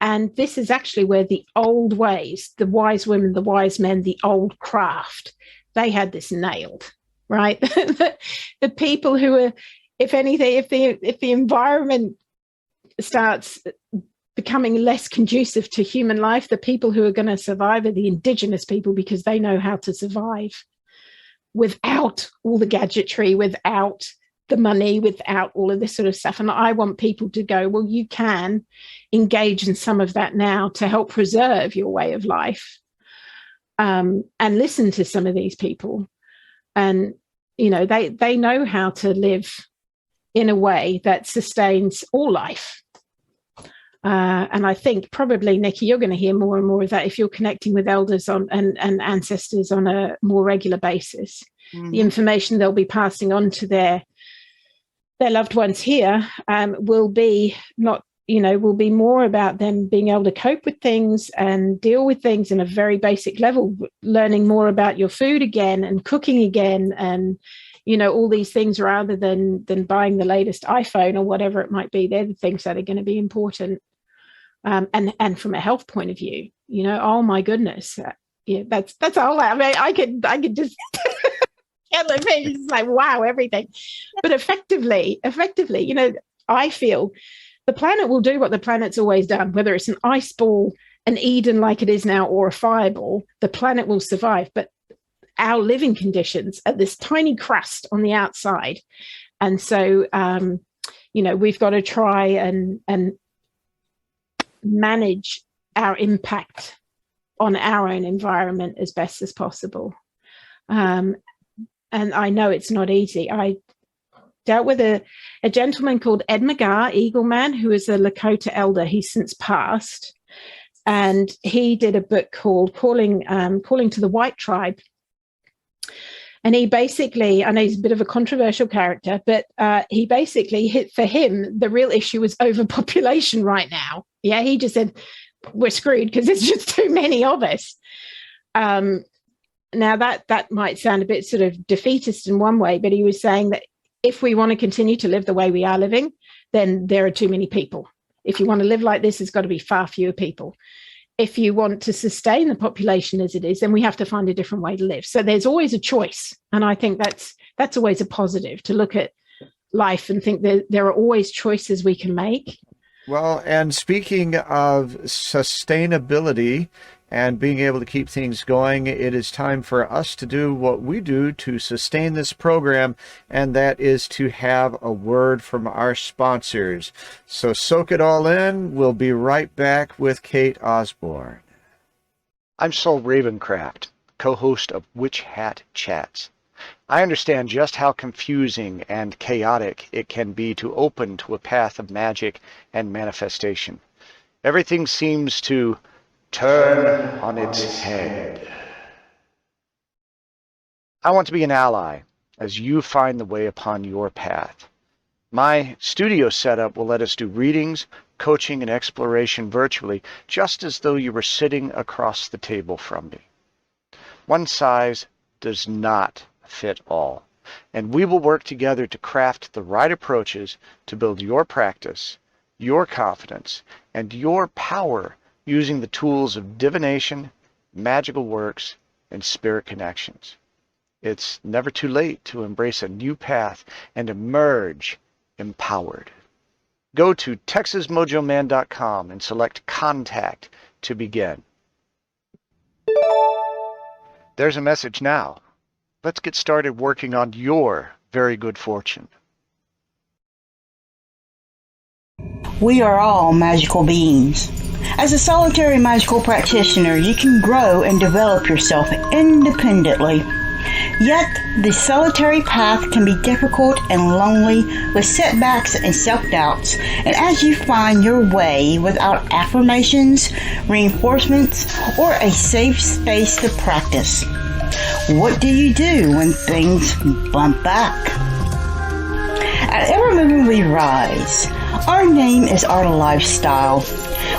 And this is actually where the old ways, the wise women, the wise men, the old craft, they had this nailed, right? The people who are, if anything, if the environment starts becoming less conducive to human life, the people who are going to survive are the indigenous people, because they know how to survive without all the gadgetry, without the money, without all of this sort of stuff. And I want people to go, well, you can engage in some of that now to help preserve your way of life, and listen to some of these people. And, they know how to live in a way that sustains all life. And I think probably, Nikki, you're going to hear more and more of that if you're connecting with elders and ancestors on a more regular basis. Mm-hmm. The information they'll be passing on to their loved ones here will be more about them being able to cope with things and deal with things in a very basic level, learning more about your food again and cooking again and, all these things, rather than buying the latest iPhone or whatever it might be. They're the things that are going to be important. And from a health point of view, oh my goodness. That's all. I mean, I could just it's like, wow, everything. But effectively, I feel the planet will do what the planet's always done, whether it's an ice ball, an Eden like it is now, or a fireball, the planet will survive. But our living conditions are this tiny crust on the outside. And so, we've got to try and manage our impact on our own environment as best as possible. And I know it's not easy. I dealt with a gentleman called Ed McGar, Eagle Man, who is a Lakota elder. He's since passed. And he did a book called Calling to the White Tribe. And he basically, I know he's a bit of a controversial character, but he basically for him, the real issue was overpopulation right now. Yeah, he just said, we're screwed because there's just too many of us. Now that might sound a bit sort of defeatist in one way, but he was saying that if we want to continue to live the way we are living, then there are too many people. If you want to live like this, there's got to be far fewer people. If you want to sustain the population as it is, then we have to find a different way to live. So there's always a choice. And I think that's always a positive, to look at life and think that there are always choices we can make. Well, and speaking of sustainability and being able to keep things going, it is time for us to do what we do to sustain this program, and that is to have a word from our sponsors. So soak it all in. We'll be right back with Kate Osborne. I'm Saul Ravencraft, co-host of Witch Hat Chats. I understand just how confusing and chaotic it can be to open to a path of magic and manifestation. Everything seems to turn on its head. I want to be an ally as you find the way upon your path. My studio setup will let us do readings, coaching, and exploration virtually, just as though you were sitting across the table from me. One size does not fit all, and we will work together to craft the right approaches to build your practice, your confidence, and your power using the tools of divination, magical works, and spirit connections. It's never too late to embrace a new path and emerge empowered. Go to TexasMojoMan.com and select Contact to begin. There's a message now. Let's get started working on your very good fortune. We are all magical beings. As a solitary magical practitioner, you can grow and develop yourself independently. Yet, the solitary path can be difficult and lonely, with setbacks and self-doubts, and as you find your way without affirmations, reinforcements, or a safe space to practice, what do you do when things bump back? At Evermoving We Rise, our name is our lifestyle.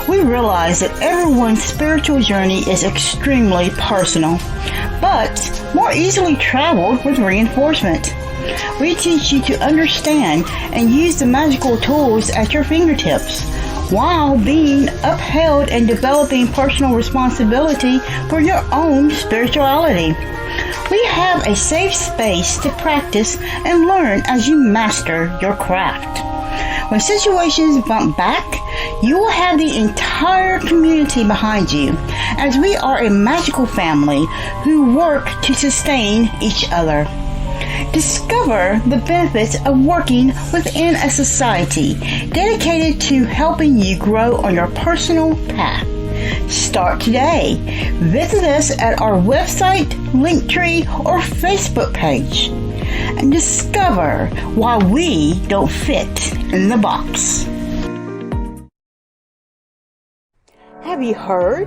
We realize that everyone's spiritual journey is extremely personal, but more easily traveled with reinforcement. We teach you to understand and use the magical tools at your fingertips, while being upheld and developing personal responsibility for your own spirituality. We have a safe space to practice and learn as you master your craft. When situations bump back, you will have the entire community behind you, as we are a magical family who work to sustain each other. Discover the benefits of working within a society dedicated to helping you grow on your personal path. Start today. Visit us at our website, Linktree, or Facebook page. and discover why we don't fit in the box. Have you heard?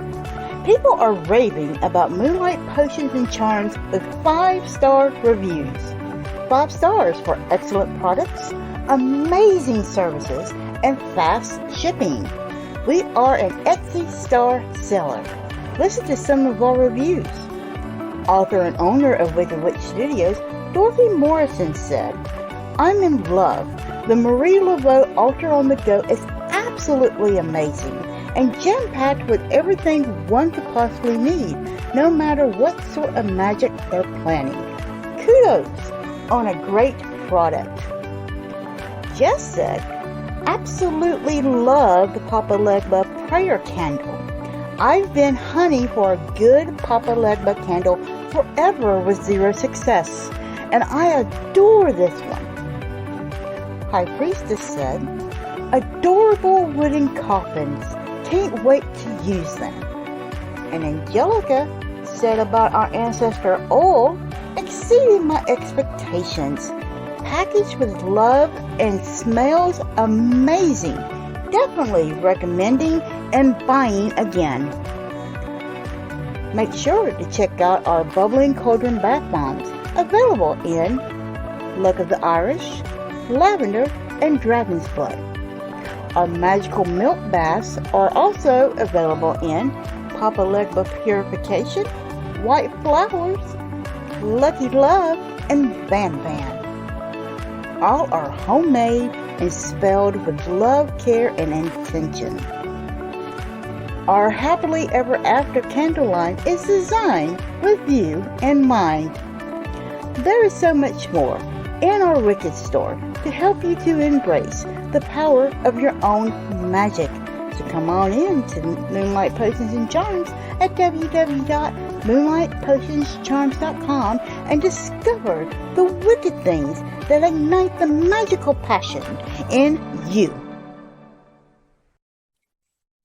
People are raving about Moonlight Potions and Charms with 5-star reviews. 5 stars for excellent products, amazing services, and fast shipping. We are an Etsy star seller. Listen to some of our reviews. Author and owner of Wicked Witch Studios, Dorothy Morrison said, "I'm in love. The Marie Laveau Altar on the Go is absolutely amazing and jam-packed with everything one could possibly need, no matter what sort of magic they're planning. Kudos on a great product." Jess said, "Absolutely love the Papa Legba prayer candle. I've been hunting for a good Papa Legba candle forever with zero success, and I adore this one." High Priestess said, "Adorable wooden coffins. Can't wait to use them." And Angelica said about our Ancestor oil, "Exceeding my expectations. Packaged with love and smells amazing. Definitely recommending and buying again." Make sure to check out our Bubbling Cauldron Bath Bombs, available in Luck of the Irish, Lavender, and Dragon's Blood. Our Magical Milk Baths are also available in Papa Legba Purification, White Flowers, Lucky Love, and Van Van. All are homemade and spelled with love, care, and intention. Our Happily Ever After candle line is designed with you in mind. There is so much more in our Wicked store to help you to embrace the power of your own magic. So come on in to Moonlight Potions and Charms at www.moonlightpotionscharms.com and discover the wicked things that ignite the magical passion in you.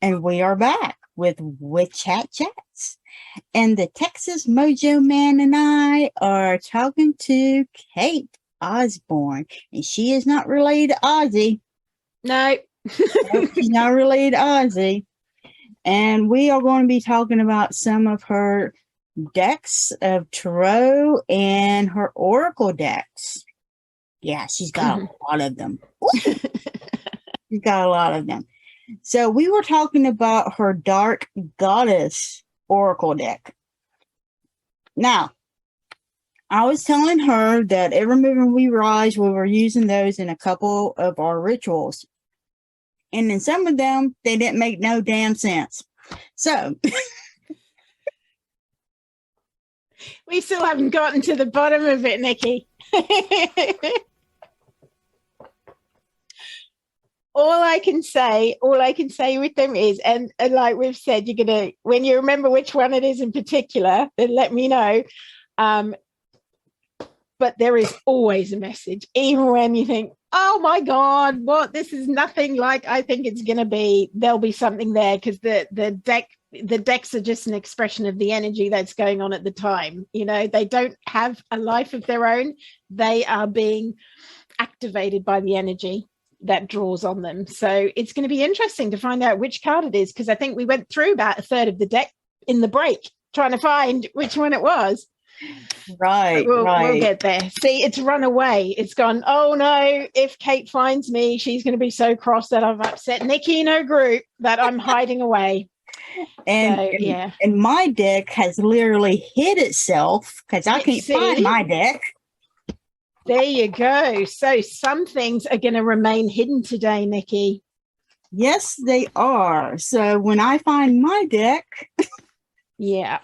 And we are back with Witch Hat Chats. And the Texas Mojo Man and I are talking to Kate Osborne. And she is not related to Ozzy. No. Nope, she's not related to Ozzy. And we are going to be talking about some of her decks of tarot and her oracle decks. Yeah, she's got a lot of them. She's got a lot of them. So we were talking about her Dark Goddess oracle deck. Now, I was telling her that Evermoving We Rise, we were using those in a couple of our rituals. And in some of them, they didn't make no damn sense. So we still haven't gotten to the bottom of it, Nikki. All I can say with them is, and like we've said, you're gonna, when you remember which one it is in particular, then let me know. But there is always a message, even when you think, oh my God, what, this is nothing like I think it's gonna be. There'll be something there, because the decks are just an expression of the energy that's going on at the time. You know, they don't have a life of their own. They are being activated by the energy that draws on them. So it's going to be interesting to find out which card it is, because I think we went through about a third of the deck in the break trying to find which one it was. Right, we'll get there. See, it's run away. It's gone, oh no, if Kate finds me, she's going to be so cross that I've upset Nikki in her group that I'm hiding away. And, so, yeah. And my deck has literally hid itself because I can't find my deck. There you go. So some things are going to remain hidden today, Nikki. Yes, they are. So when I find my deck, yeah,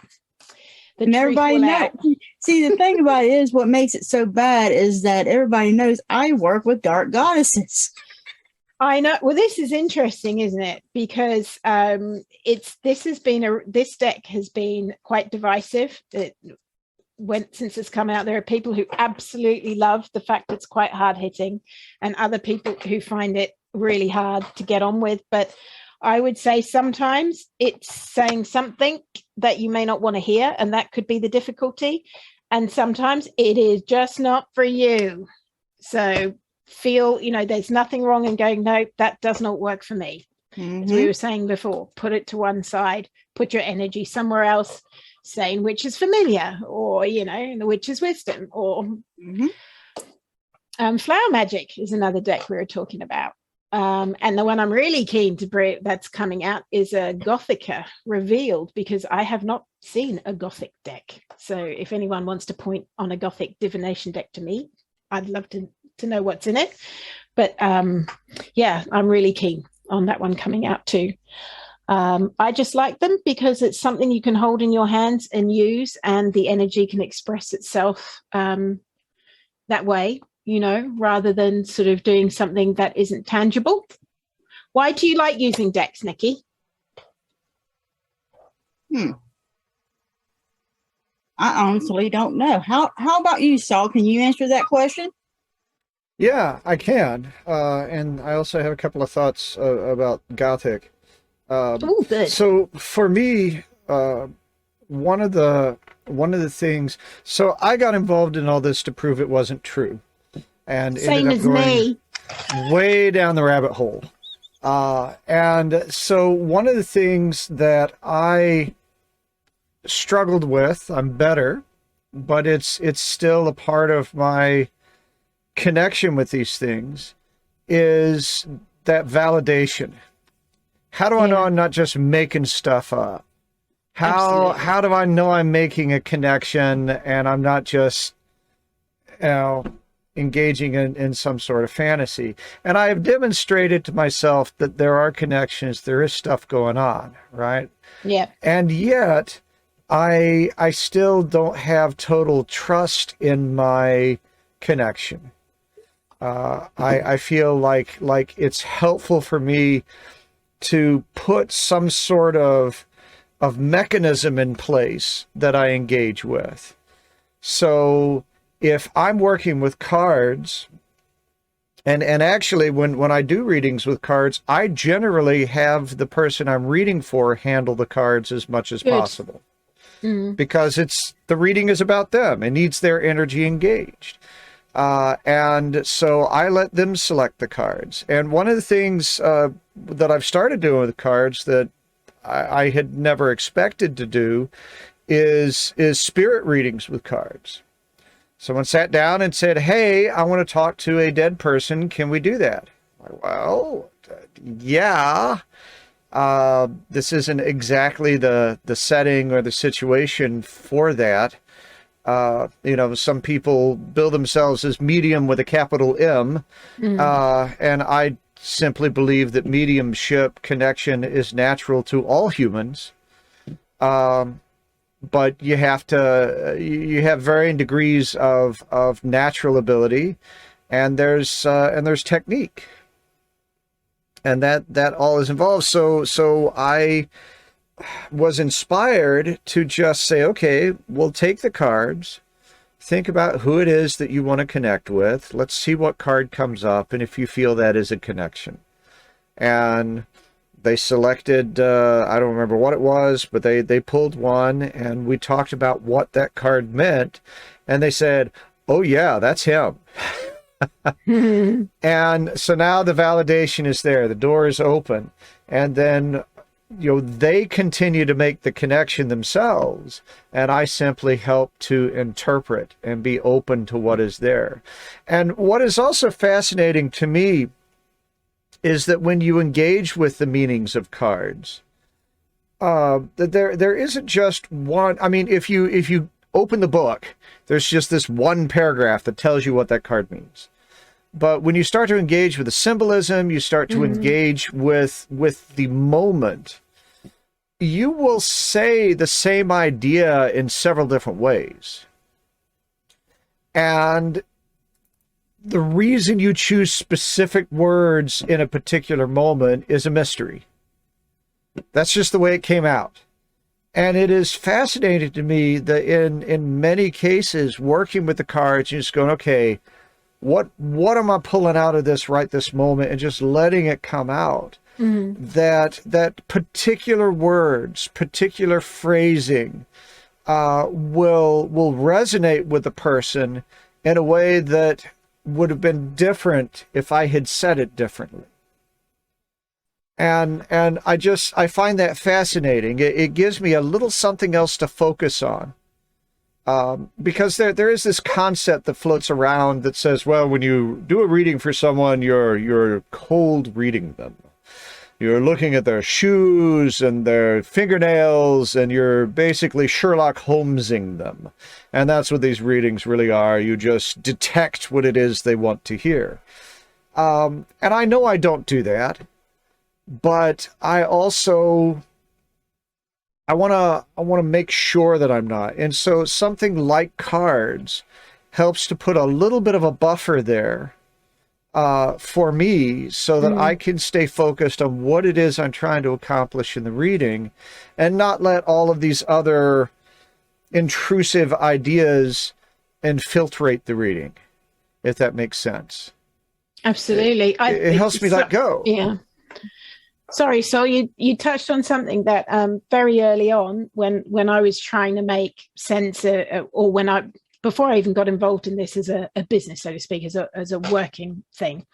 and everybody knows. See, the thing about it is, what makes it so bad is that everybody knows I work with dark goddesses. I know. Well, this is interesting, isn't it? Because this deck has been quite divisive. Since it's come out, there are people who absolutely love the fact it's quite hard hitting, and other people who find it really hard to get on with. But I would say sometimes it's saying something that you may not want to hear, and that could be the difficulty. And sometimes it is just not for you. So feel, there's nothing wrong in going, no, that does not work for me. As we were saying before, put it to one side, put your energy somewhere else, say in which is familiar, or, in the witch's wisdom, or flower magic is another deck we were talking about. And the one I'm really keen to bring that's coming out is a Gothica revealed, because I have not seen a Gothic deck. So if anyone wants to point on a Gothic divination deck to me, I'd love to know what's in it. But yeah, I'm really keen on that one coming out too. I just like them because it's something you can hold in your hands and use, and the energy can express itself that way, rather than sort of doing something that isn't tangible. Why do you like using decks, Nikki? I honestly don't know. How about you, Saul? Can you answer that question? Yeah, I can. And I also have a couple of thoughts about Gothic. Oh, good. So for me, one of the things, so I got involved in all this to prove it wasn't true, and Same ended up as going me. way down the rabbit hole. And so one of the things that I struggled with, I'm better, but it's still a part of my connection with these things, is that validation. How do I know I'm not just making stuff up? How do I know I'm making a connection and I'm not just, engaging in some sort of fantasy? And I have demonstrated to myself that there are connections, there is stuff going on, right? Yeah. And yet I still don't have total trust in my connection. I feel like it's helpful for me to put some sort of mechanism in place that I engage with. So if I'm working with cards, and actually when I do readings with cards, I generally have the person I'm reading for handle the cards as much as possible. Because the reading is about them. It needs their energy engaged. And so I let them select the cards. And one of the things that I've started doing with cards that I had never expected to do is spirit readings with cards. Someone sat down and said, hey, I want to talk to a dead person. Can we do that? Well, yeah. This isn't exactly the setting or the situation for that. Some people bill themselves as medium with a capital M. And I simply believe that mediumship connection is natural to all humans. But you have varying degrees of natural ability, and there's technique, and that all is involved. So I was inspired to just say, okay, we'll take the cards, think about who it is that you want to connect with. Let's see what card comes up, and if you feel that is a connection. And they selected, I don't remember what it was, but they pulled one, and we talked about what that card meant, and they said, oh yeah, that's him. And so now the validation is there, the door is open, and then they continue to make the connection themselves, and I simply help to interpret and be open to what is there. And what is also fascinating to me is that when you engage with the meanings of cards, there isn't just one. I mean, if you open the book, there's just this one paragraph that tells you what that card means. But when you start to engage with the symbolism, you start to engage with the moment, you will say the same idea in several different ways. And the reason you choose specific words in a particular moment is a mystery. That's just the way it came out. And it is fascinating to me that in many cases, working with the cards, you're just going, okay, what am I pulling out of this right this moment, and just letting it come out. That particular words, particular phrasing, will resonate with the person in a way that would have been different if I had said it differently. And I find that fascinating. It gives me a little something else to focus on. Because there is this concept that floats around that says, well, when you do a reading for someone, you're cold reading them. You're looking at their shoes and their fingernails, and you're basically Sherlock Holmesing them. And that's what these readings really are. You just detect what it is they want to hear. And I know I don't do that, but I also... I want to make sure that I'm not. And so something like cards helps to put a little bit of a buffer there for me so that I can stay focused on what it is I'm trying to accomplish in the reading and not let all of these other intrusive ideas infiltrate the reading, if that makes sense. Absolutely. It helps me let go. Yeah. Sorry, so you touched on something that very early on when I was trying to make sense, or before I even got involved in this as a business, so to speak, as a working thing.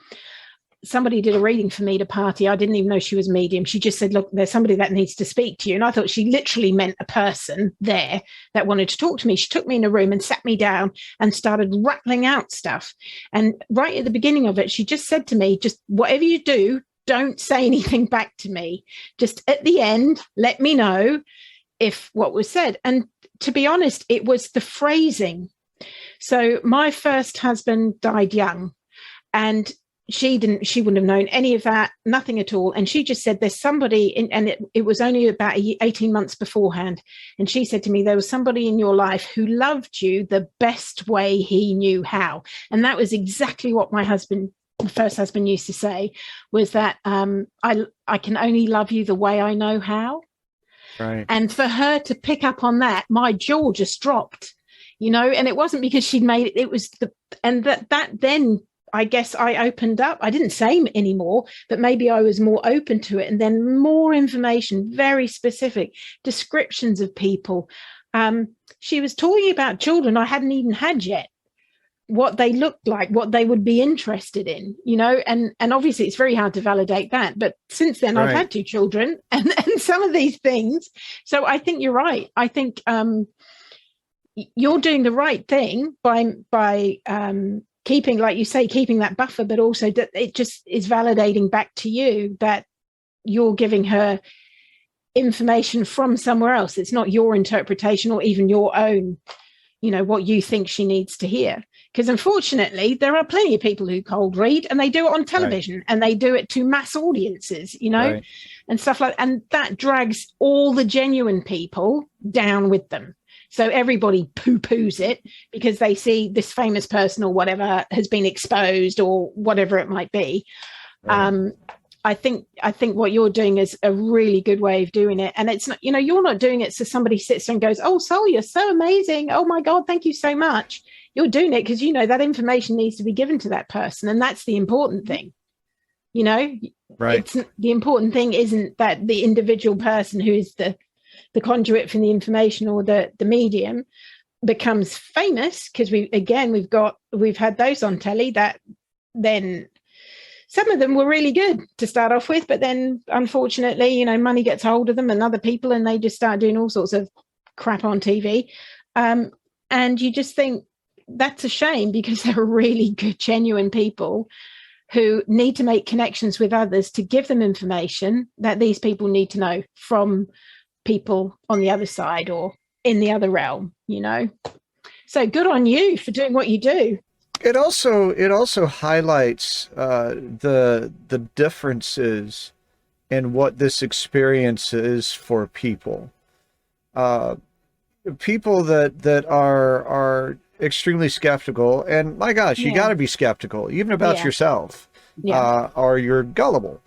Somebody did a reading for me at a party. I didn't even know she was medium. She just said, look, there's somebody that needs to speak to you. And I thought she literally meant a person there that wanted to talk to me. She took me in a room and sat me down and started rattling out stuff. And right at the beginning of it, she just said to me, just whatever you do, don't say anything back to me. Just at the end, let me know if what was said. And to be honest, it was the phrasing. So my first husband died young, and she wouldn't have known any of that, nothing at all. And she just said, there's somebody and it was only about 18 months beforehand. And she said to me, there was somebody in your life who loved you the best way he knew how. And that was exactly what my first husband used to say, was that I can only love you the way I know how. Right. And for her to pick up on that, my jaw just dropped, and it wasn't because she'd made it was that then I guess I opened up. I didn't say anymore, but maybe I was more open to it. And then more information, very specific descriptions of people. She was talking about children I hadn't even had yet, what they looked like, what they would be interested in, and obviously it's very hard to validate that. But since then, I've had 2 children and some of these things. So I think you're right. I think you're doing the right thing by keeping, like you say, keeping that buffer, but also that it just is validating back to you that you're giving her information from somewhere else. It's not your interpretation or even your own, what you think she needs to hear. Because unfortunately, there are plenty of people who cold read, and they do it on television, and they do it to mass audiences, and stuff like that. And that drags all the genuine people down with them. So everybody poo-poos it because they see this famous person or whatever has been exposed or whatever it might be. Right. I think what you're doing is a really good way of doing it. And it's not, you're not doing it so somebody sits there and goes, oh, Sol, you're so amazing. Oh my God, thank you so much. You're doing it because, that information needs to be given to that person. And that's the important thing, Right. The important thing isn't that the individual person who is the conduit for the information or the medium becomes famous, because we've had those on telly that then some of them were really good to start off with, but then unfortunately, money gets hold of them and other people, and they just start doing all sorts of crap on TV. And you just think that's a shame, because they're really good, genuine people who need to make connections with others to give them information that these people need to know from people on the other side or in the other realm, So good on you for doing what you do. It also highlights the differences in what this experience is for people. People that are extremely skeptical, and my gosh, you got to be skeptical even about yourself, or you're gullible.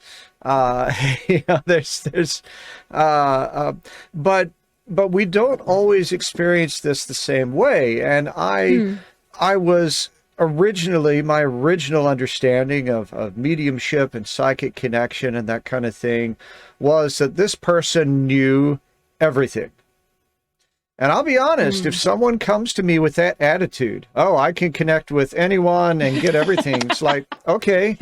But we don't always experience this the same way. And I was originally, my original understanding of mediumship and psychic connection and that kind of thing was that this person knew everything. And I'll be honest, if someone comes to me with that attitude, oh, I can connect with anyone and get everything. It's like, okay,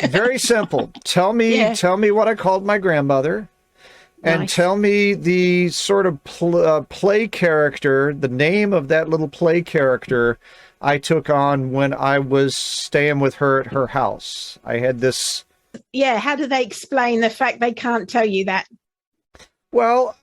very simple. Tell me what I called my grandmother, and tell me the sort of play character, the name of that little play character I took on when I was staying with her at her house. I had this. Yeah. How do they explain the fact they can't tell you that? Well,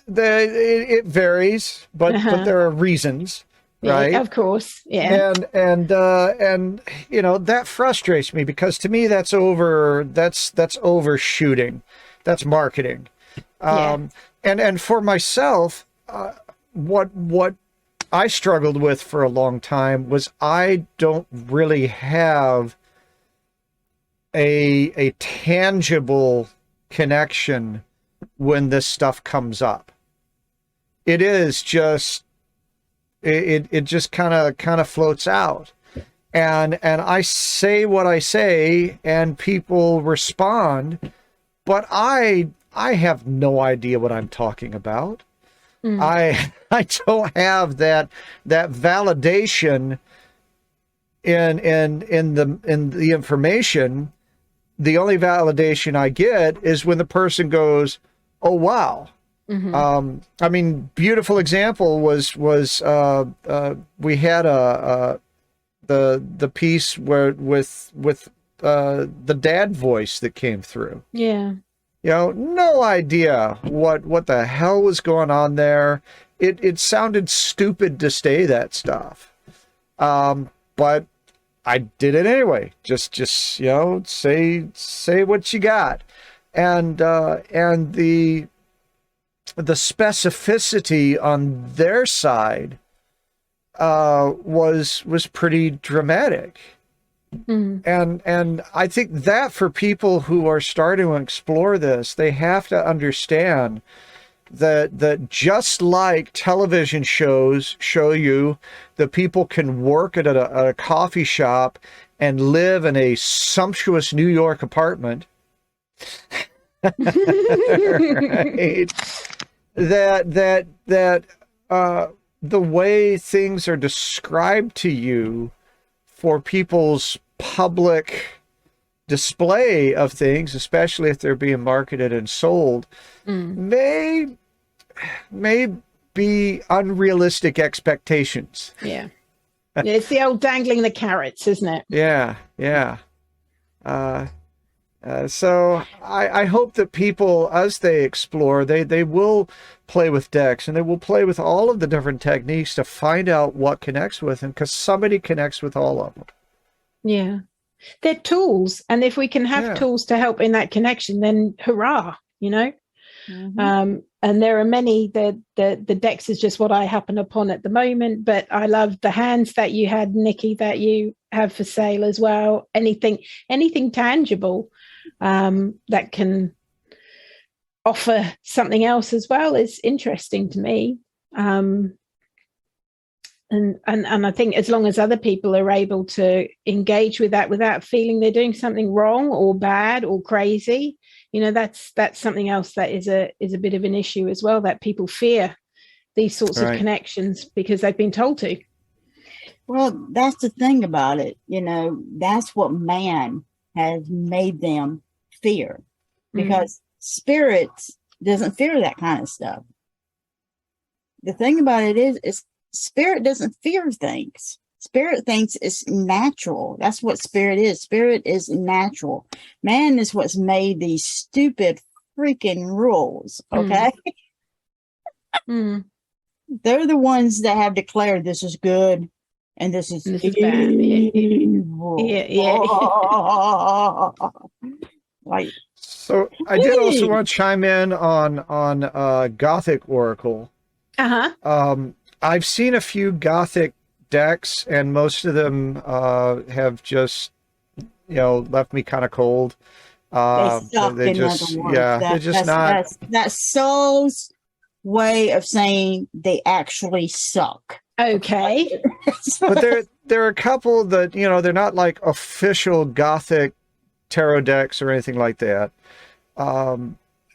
it varies, but there are reasons, right? Yeah, of course, yeah. And that frustrates me, because to me that's overshooting, that's marketing. And for myself, what I struggled with for a long time was I don't really have a tangible connection when this stuff comes up. It is just it just kind of floats out, and I say what I say and people respond, but I have no idea what I'm talking about. I don't have that validation in the information. The only validation I get is when the person goes, "Oh wow." I mean, beautiful example was we had the piece where with the dad voice that came through. Yeah. No idea what the hell was going on there. It sounded stupid to say that stuff, but I did it anyway. Just say what you got, and the specificity on their side was pretty dramatic. And I think that for people who are starting to explore this, they have to understand that just like television shows show you that people can work at a coffee shop and live in a sumptuous New York apartment, right? That the way things are described to you for people's public display of things, especially if they're being marketed and sold, may be unrealistic expectations. Yeah. It's the old dangling the carrots, isn't it? Yeah. So I hope that people, as they explore, they will play with decks, and they will play with all of the different techniques to find out what connects with them, because somebody connects with all of them. Yeah. They're tools. And if we can have tools to help in that connection, then hurrah, And there are many, the decks is just what I happen upon at the moment, but I love the hands that you had, Nikki, that you have for sale as well. Anything tangible that can offer something else as well is interesting to me. And I think as long as other people are able to engage with that without feeling they're doing something wrong or bad or crazy, that's something else that is a bit of an issue as well, that people fear these sorts of connections because they've been told to. Well, that's the thing about it. That's what man has made them fear, because spirits doesn't fear that kind of stuff. The thing about it is spirit doesn't fear things. Spirit thinks it's natural. That's what spirit is. Spirit is natural. Man is what's made these stupid freaking rules. Okay. They're the ones that have declared this is good and this is bad. Yeah. Like, so I did also want to chime in on Gothic Oracle. I've seen a few Gothic decks, and most of them have just left me kind of cold. They just they're just not. That's Soul's way of saying they actually suck. Okay. But there are a couple that they're not like official Gothic tarot decks or anything like that.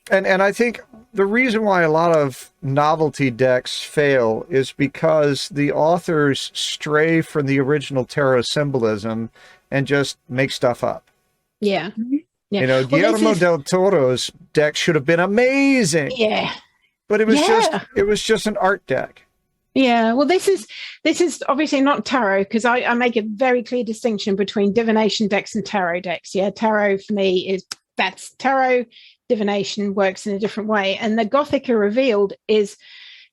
And I think the reason why a lot of novelty decks fail is because the authors stray from the original tarot symbolism and just make stuff up. Yeah. Yeah. You know, Guillermo del Toro's deck should have been amazing. Yeah. But it was just an art deck. Yeah, well, this is obviously not tarot, because I make a very clear distinction between divination decks and tarot decks. Yeah, tarot for me that's tarot. Divination works in a different way. And the Gothica revealed is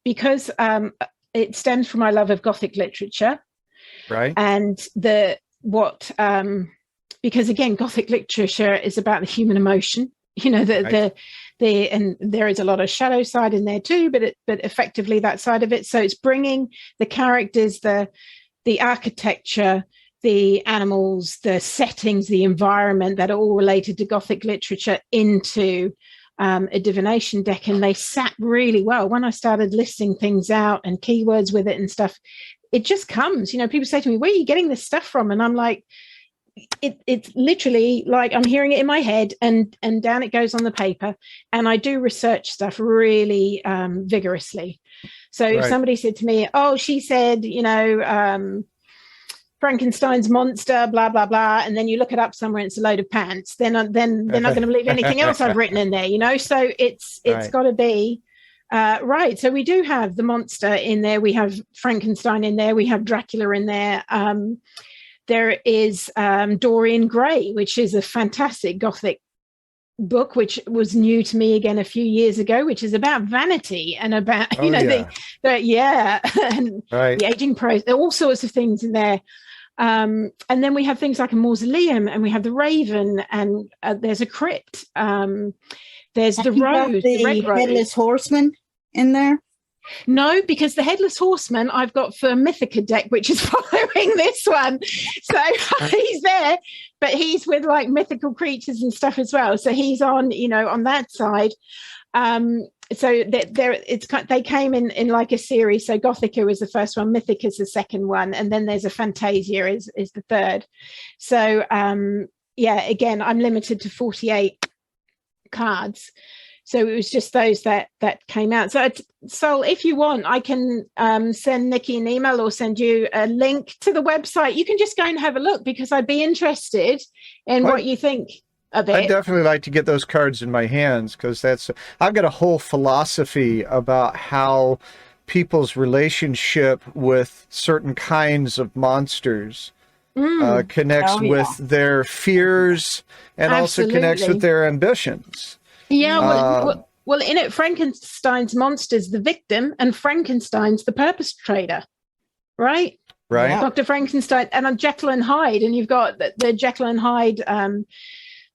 because it stems from my love of Gothic literature. Right. And because again, Gothic literature is about the human emotion, you know, and there is a lot of shadow side in there too, but effectively that side of it. So it's bringing the characters, the architecture, the animals, the settings, the environment that are all related to Gothic literature into a divination deck. And they sat really well. When I started listing things out and keywords with it and stuff, it just comes. You know, people say to me, where are you getting this stuff from? And I'm like, it's literally like I'm hearing it in my head, and down it goes on the paper. And I do research stuff really vigorously. So if somebody said to me, oh, she said, you know, Frankenstein's monster, blah, blah, blah, and then you look it up somewhere and it's a load of pants, then they're not going to believe anything else I've written in there, you know? So it's got to be right. So we do have the monster in there. We have Frankenstein in there. We have Dracula in there. There is Dorian Gray, which is a fantastic Gothic book, which was new to me again a few years ago, which is about vanity and about, and the aging process, all sorts of things in there. And then we have things like a mausoleum, and we have the raven, and there's a crypt. There's the rose, the red rose. Headless horseman in there. No, because the Headless Horseman I've got for Mythica deck, which is following this one. So he's there, but he's with like mythical creatures and stuff as well. So he's on, you know, on that side. So they came in like a series. So Gothica was the first one, Mythica is the second one, and then there's a Fantasia is the third. So again, I'm limited to 48 cards. So it was just those that came out. So Sol, if you want, I can send Nikki an email or send you a link to the website. You can just go and have a look, because I'd be interested in what you think of it. I'd definitely like to get those cards in my hands, because I've got a whole philosophy about how people's relationship with certain kinds of monsters connects with their fears and also connects with their ambitions. Yeah, well, in it, Frankenstein's monster's the victim and Frankenstein's the perpetrator, right? Right. Yeah. Dr. Frankenstein and Jekyll and Hyde, and you've got the Jekyll and Hyde,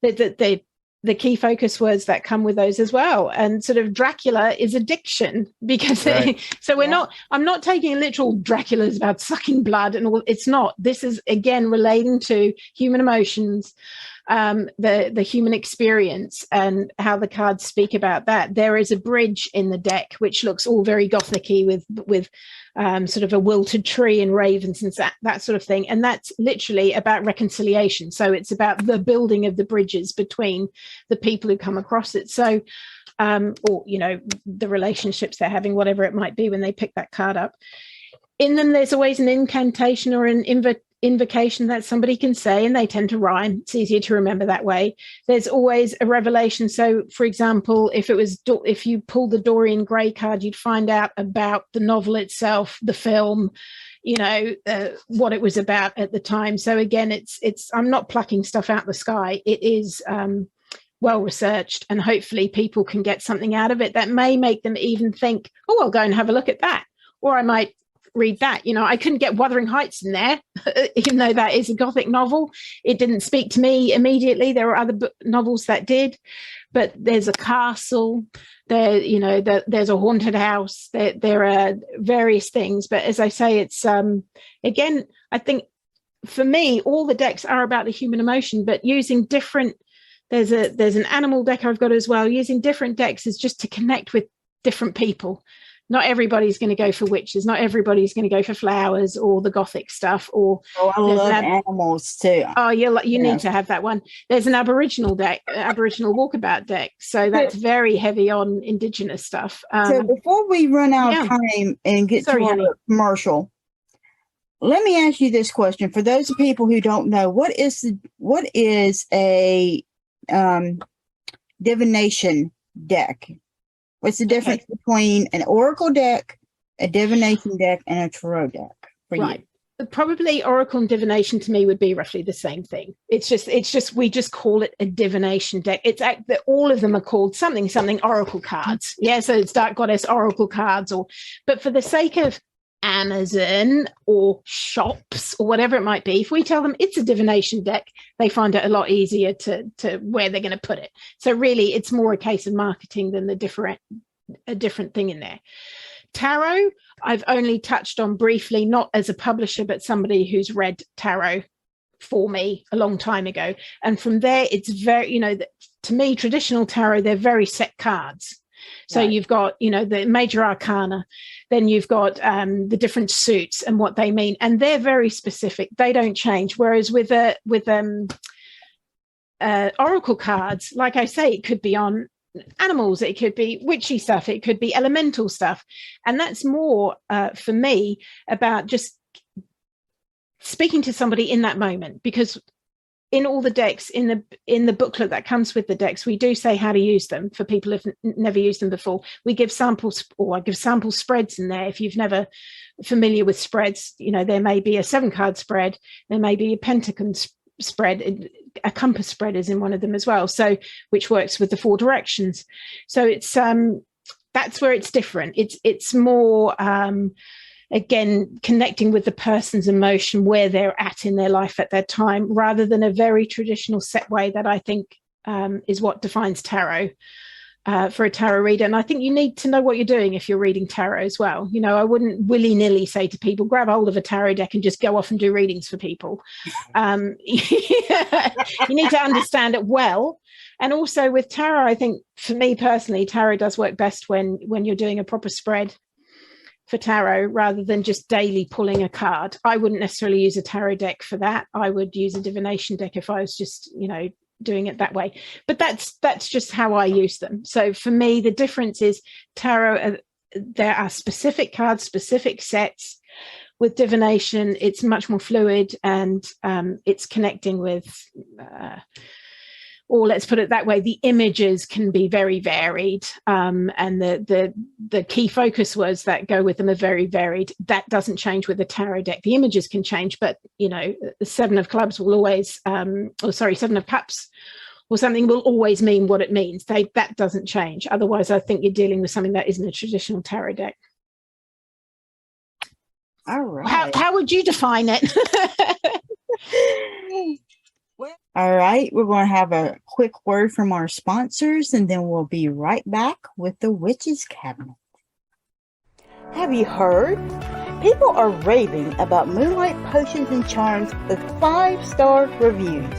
the key focus words that come with those as well. And sort of Dracula is addiction, because I'm not taking a literal Dracula's about sucking blood and all. It's not. This is again relating to human emotions, the human experience, and how the cards speak about that. There is a bridge in the deck which looks all very Gothic-y with sort of a wilted tree and ravens and that sort of thing, and that's literally about reconciliation. So it's about the building of the bridges between the people who come across it. So or you know, the relationships they're having, whatever it might be when they pick that card up. In them there's always an incantation or an invocation that somebody can say, and they tend to rhyme. It's easier to remember that way. There's always a revelation. So for example, if you pull the Dorian Gray card, you'd find out about the novel itself, the film, you know, what it was about at the time. So again, it's I'm not plucking stuff out the sky. It is well researched, and hopefully people can get something out of it that may make them even think, oh, I'll go and have a look at that, or I might read that. You know, I couldn't get Wuthering Heights in there, even though that is a Gothic novel. It didn't speak to me immediately. There are other novels that did, but there's a castle there, you know, there's a haunted house, there are various things. But as I say, it's again, I think for me, all the decks are about the human emotion, but using different, there's an animal deck I've got as well. Using different decks is just to connect with different people. Not everybody's going to go for witches. Not everybody's going to go for flowers or the gothic stuff. Or I love animals too. Oh, you need to have that one. There's an Aboriginal walkabout deck, so that's very heavy on Indigenous stuff. So before we run out of time and get to our commercial, let me ask you this question: for those people who don't know, what is a divination deck? What's the difference between an oracle deck, a divination deck, and a tarot deck for you? Probably oracle and divination to me would be roughly the same thing. It's just we just call it a divination deck. All of them are called something oracle cards. Yeah, so it's Dark Goddess oracle cards, but for the sake of Amazon or shops or whatever it might be, if we tell them it's a divination deck, they find it a lot easier to where they're going to put it. So really it's more a case of marketing than a different thing in there. Tarot, I've only touched on briefly, not as a publisher, but somebody who's read tarot for me a long time ago. And from there, it's very, to me, traditional tarot, they're very set cards. So you've got, the major arcana, then you've got the different suits and what they mean. And they're very specific. They don't change. Whereas with oracle cards, like I say, it could be on animals, it could be witchy stuff, it could be elemental stuff. And that's more for me about just speaking to somebody in that moment, because in all the decks, in the booklet that comes with the decks, we do say how to use them for people who've never used them before. We give samples, or I give sample spreads in there. If you've never familiar with spreads, there may be a 7-card spread, there may be a pentagon spread, a compass spread is in one of them as well, so which works with the 4 directions. So it's that's where it's different. It's more again, connecting with the person's emotion, where they're at in their life at that time, rather than a very traditional set way that I think is what defines tarot for a tarot reader. And I think you need to know what you're doing if you're reading tarot as well. I wouldn't willy-nilly say to people, grab hold of a tarot deck and just go off and do readings for people. You need to understand it well. And also with tarot, I think for me personally, tarot does work best when you're doing a proper spread for tarot, rather than just daily pulling a card. I wouldn't necessarily use a tarot deck for that. I would use a divination deck if I was just, doing it that way. But that's just how I use them. So for me, the difference is tarot, there are specific cards, specific sets. With divination, it's much more fluid, and it's connecting with or let's put it that way, the images can be very varied, and the key focus words that go with them are very varied. That doesn't change with the tarot deck. The images can change, but the 7 of clubs will always 7 of cups or something will always mean what it means. That doesn't change. Otherwise, I think you're dealing with something that isn't a traditional tarot deck. All right. How would you define it? All right, we're going to have a quick word from our sponsors, and then we'll be right back with the Witches Cabinet. Have you heard? People are raving about Moonlight potions and charms with 5-star reviews.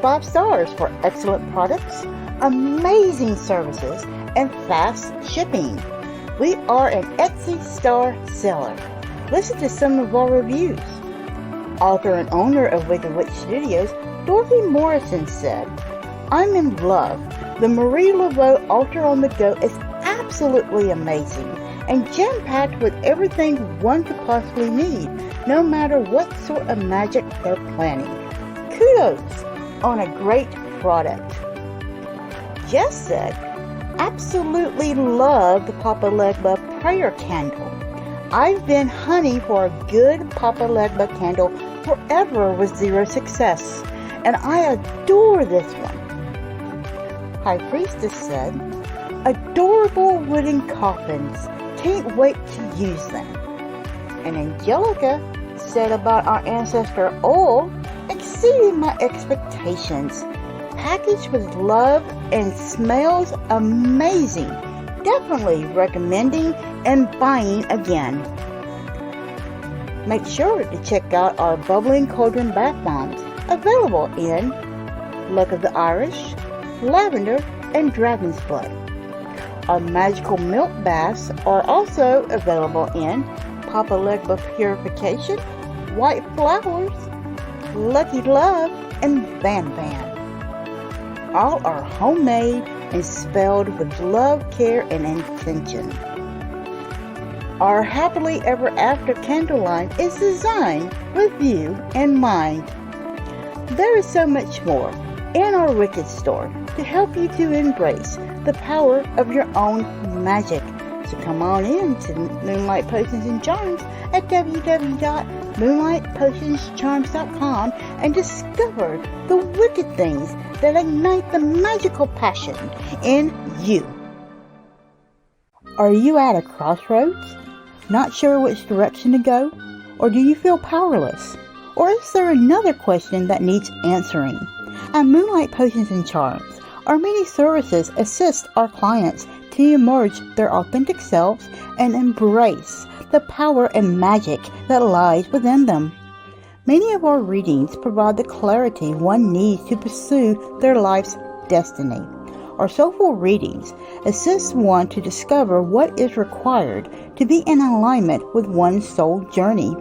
5 stars for excellent products, amazing services, and fast shipping. We are an Etsy star seller. Listen to some of our reviews. Author and owner of Wicked Witch Studios, Dorothy Morrison said, "I'm in love. The Marie Laveau altar on the go is absolutely amazing and jam-packed with everything one could possibly need, no matter what sort of magic they're planning. Kudos on a great product." Jess said, "Absolutely love the Papa Legba prayer candle. I've been hunting for a good Papa Legba candle forever with zero success, and I adore this one." High Priestess said, "Adorable wooden coffins. Can't wait to use them." And Angelica said about our Ancestor oil, "Exceeding my expectations. Packaged with love and smells amazing. Definitely recommending and buying again." Make sure to check out our Bubbling Cauldron bath bombs, available in Luck of the Irish, Lavender, and Dragon's Blood. Our magical milk baths are also available in Papa Legba Purification, White Flowers, Lucky Love, and Van Van. All are homemade and spelled with love, care, and intention. Our Happily Ever After candle line is designed with you in mind. There is so much more in our Wicked store to help you to embrace the power of your own magic. So come on in to Moonlight Potions and Charms at www.moonlightpotionscharms.com and discover the wicked things that ignite the magical passion in you. Are you at a crossroads? Not sure which direction to go? Or do you feel powerless? Or is there another question that needs answering? At Moonlight Potions and Charms, our many services assist our clients to emerge their authentic selves and embrace the power and magic that lies within them. Many of our readings provide the clarity one needs to pursue their life's destiny. Our soulful readings assist one to discover what is required to be in alignment with one's soul journey.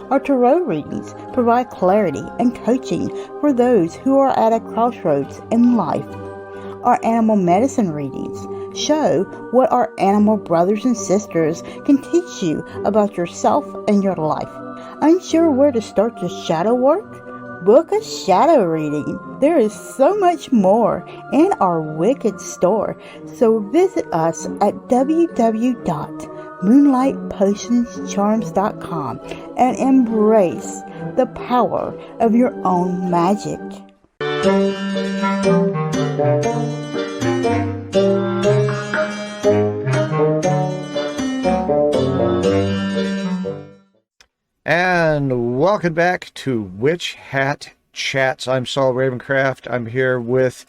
Our tarot readings provide clarity and coaching for those who are at a crossroads in life. Our animal medicine readings show what our animal brothers and sisters can teach you about yourself and your life. Unsure where to start your shadow work? Book a shadow reading. There is so much more in our Wicked store, so visit us at www.moonlightpotionscharms.com and embrace the power of your own magic. And welcome back to Witch Hat Chats. I'm Saul Ravencraft. I'm here with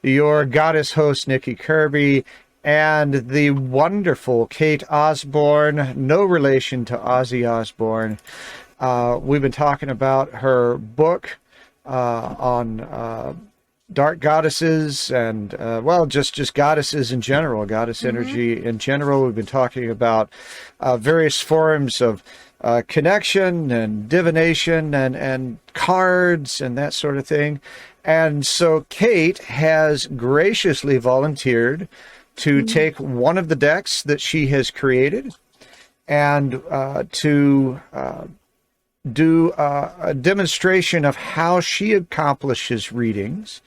your goddess host, Nikki Kirby, and the wonderful Kate Osborne, no relation to Ozzy Osbourne. We've been talking about her book on dark goddesses and, just goddesses in general, goddess energy in general. We've been talking about various forms of connection and divination and cards and that sort of thing. And so Kate has graciously volunteered to take one of the decks that she has created and to do a demonstration of how she accomplishes readings,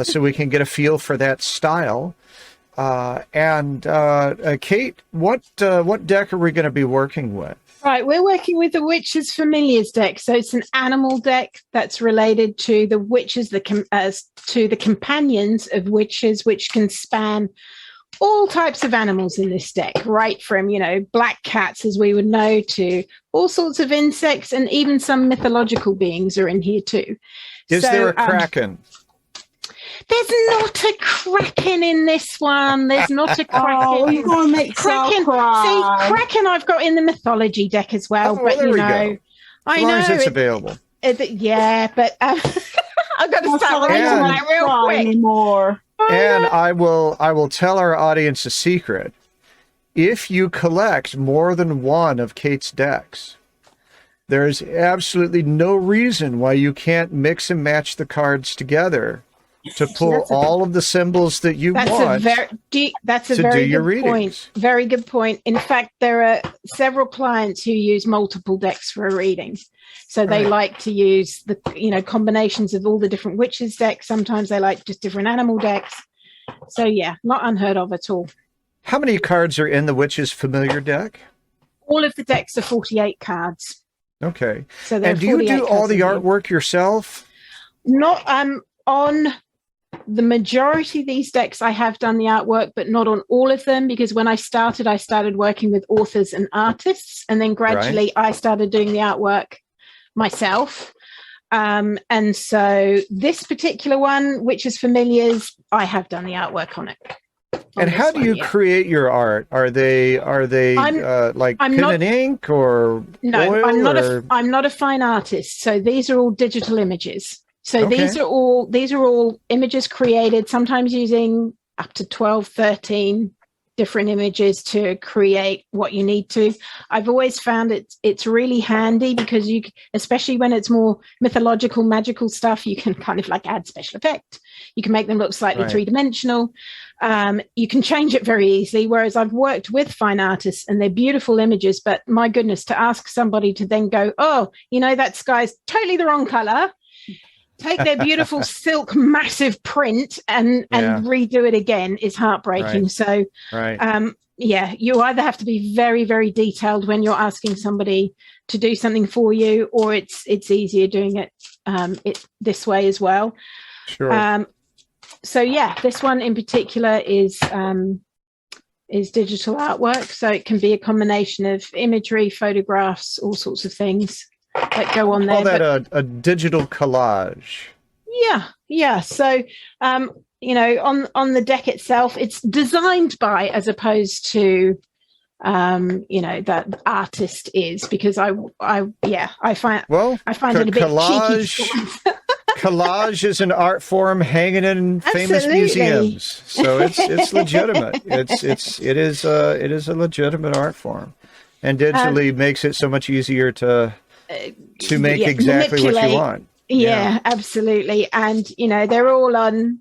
so we can get a feel for that style. Kate, what deck are we going to be working with? Right, we're working with the Witches Familiars deck. So it's an animal deck that's related to the witches, to the companions of witches, which can span all types of animals in this deck, right from, black cats, as we would know, to all sorts of insects, and even some mythological beings are in here too. Is there a kraken? There's not a kraken in this one. There's not a kraken. Oh, you're going to make kraken. See, kraken I've got in the mythology deck as well. Oh, but there we go. I know as it's it, available. Yeah, but I've got to start writing that real quick. Anymore. And I will tell our audience a secret. If you collect more than one of Kate's decks, there's absolutely no reason why you can't mix and match the cards together to pull all of the symbols that you want that's a to very do your good readings. Point. Very good point. In fact, there are several clients who use multiple decks for a reading. So they like to use the combinations of all the different witches decks. Sometimes they like just different animal decks. So yeah, not unheard of at all. How many cards are in the Witches Familiar deck? All of the decks are 48 cards. Okay. So and do you do all the artwork yourself? Not on the majority of these decks. I have done the artwork, but not on all of them, because when I started working with authors and artists, and then gradually I started doing the artwork myself. And so this particular one, Witches Familiars, I have done the artwork on it. And how do you create your art? Are they like pen and ink or oil? I'm not a fine artist. So these are all digital images. So these are all images created, sometimes using up to 12, 13 different images to create what you need to. I've always found it's really handy because you, especially when it's more mythological, magical stuff, you can kind of like add special effect. You can make them look slightly three-dimensional. You can change it very easily. Whereas I've worked with fine artists and they're beautiful images, but my goodness, to ask somebody to then go, oh, you know, that sky's totally the wrong color. Take their beautiful silk massive print and redo it again is heartbreaking. So yeah, you either have to be very, very detailed when you're asking somebody to do something for you, or it's easier doing it this way as well. Sure. So yeah, this one in particular is digital artwork. So it can be a combination of imagery, photographs, all sorts of things that go on there. Call that a digital collage. Yeah. So, you know, on the deck itself, it's designed by, as opposed to, you know, that the artist is, because I find it a bit cheeky. Collage is an art form hanging in famous museums, so it's legitimate. It is a legitimate art form, and digitally makes it so much easier to make exactly what you want. Yeah, absolutely. And, you know, they're all on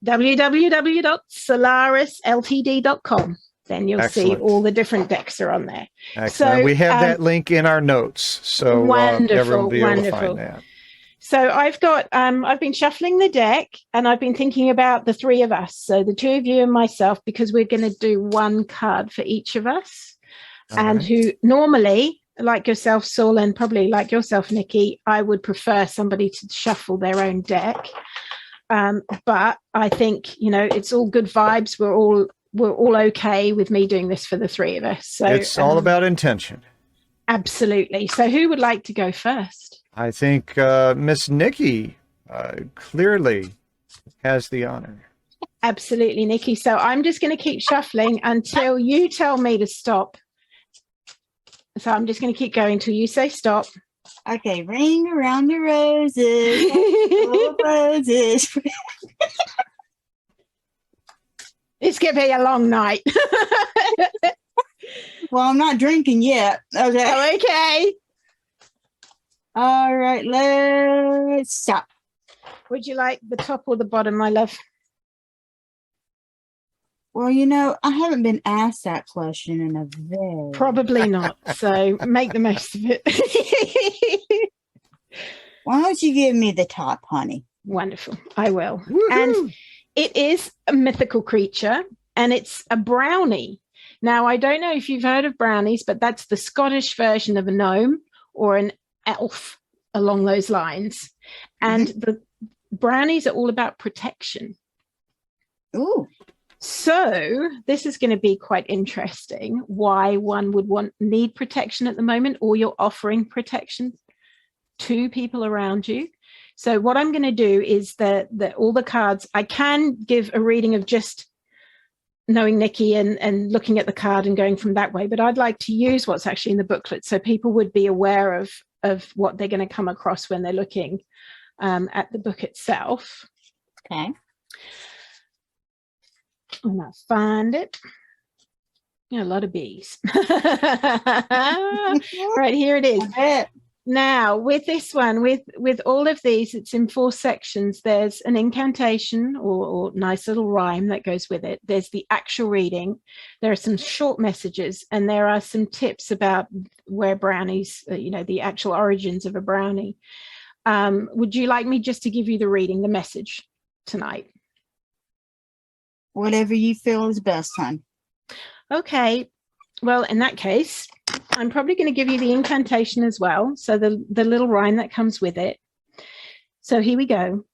www.solarisltd.com. Then you'll see all the different decks are on there. Excellent. So we have that link in our notes, so everyone will be able to find that. So I've got, I've been shuffling the deck and I've been thinking about the three of us. So the two of you and myself, because we're going to do one card for each of us. And who normally, like yourself, Saul, and probably like yourself, Nikki, I would prefer somebody to shuffle their own deck. But I think, you know, it's all good vibes. We're all okay with me doing this for the three of us. So it's all about intention. Absolutely. So who would like to go first? I think Miss Nikki clearly has the honor. Absolutely, Nikki. So I'm just going to keep shuffling until you tell me to stop. So I'm just going to keep going till you say stop. Okay, ring around the roses. Roses. It's going to be a long night. Well, I'm not drinking yet. Okay. Okay. All right, let's stop. Would you like the top or the bottom, my love? Well, you know, I haven't been asked that question in a very... Probably not. So make the most of it. Why don't you give me the top, honey? Wonderful. I will. Woo-hoo. And it is a mythical creature, and it's a brownie. Now, I don't know if you've heard of brownies, but that's the Scottish version of a gnome or an elf along those lines. And the brownies are all about protection. Ooh. So this is going to be quite interesting, why one would need protection at the moment, or you're offering protection to people around you. So what I'm going to do is that all the cards, I can give a reading of just knowing Nikki and looking at the card and going from that way, but I'd like to use what's actually in the booklet so people would be aware of what they're going to come across when they're looking at the book itself. Okay. And I'll find it. A lot of bees. Right, here it is. Now, with this one, with all of these, it's in 4 sections. There's an incantation or nice little rhyme that goes with it. There's the actual reading. There are some short messages, and there are some tips about where brownies, you know, the actual origins of a brownie. Would you like me just to give you the reading, the message tonight? Whatever you feel is best, hon. Okay. Well, in that case, I'm probably going to give you the incantation as well. So the little rhyme that comes with it. So here we go.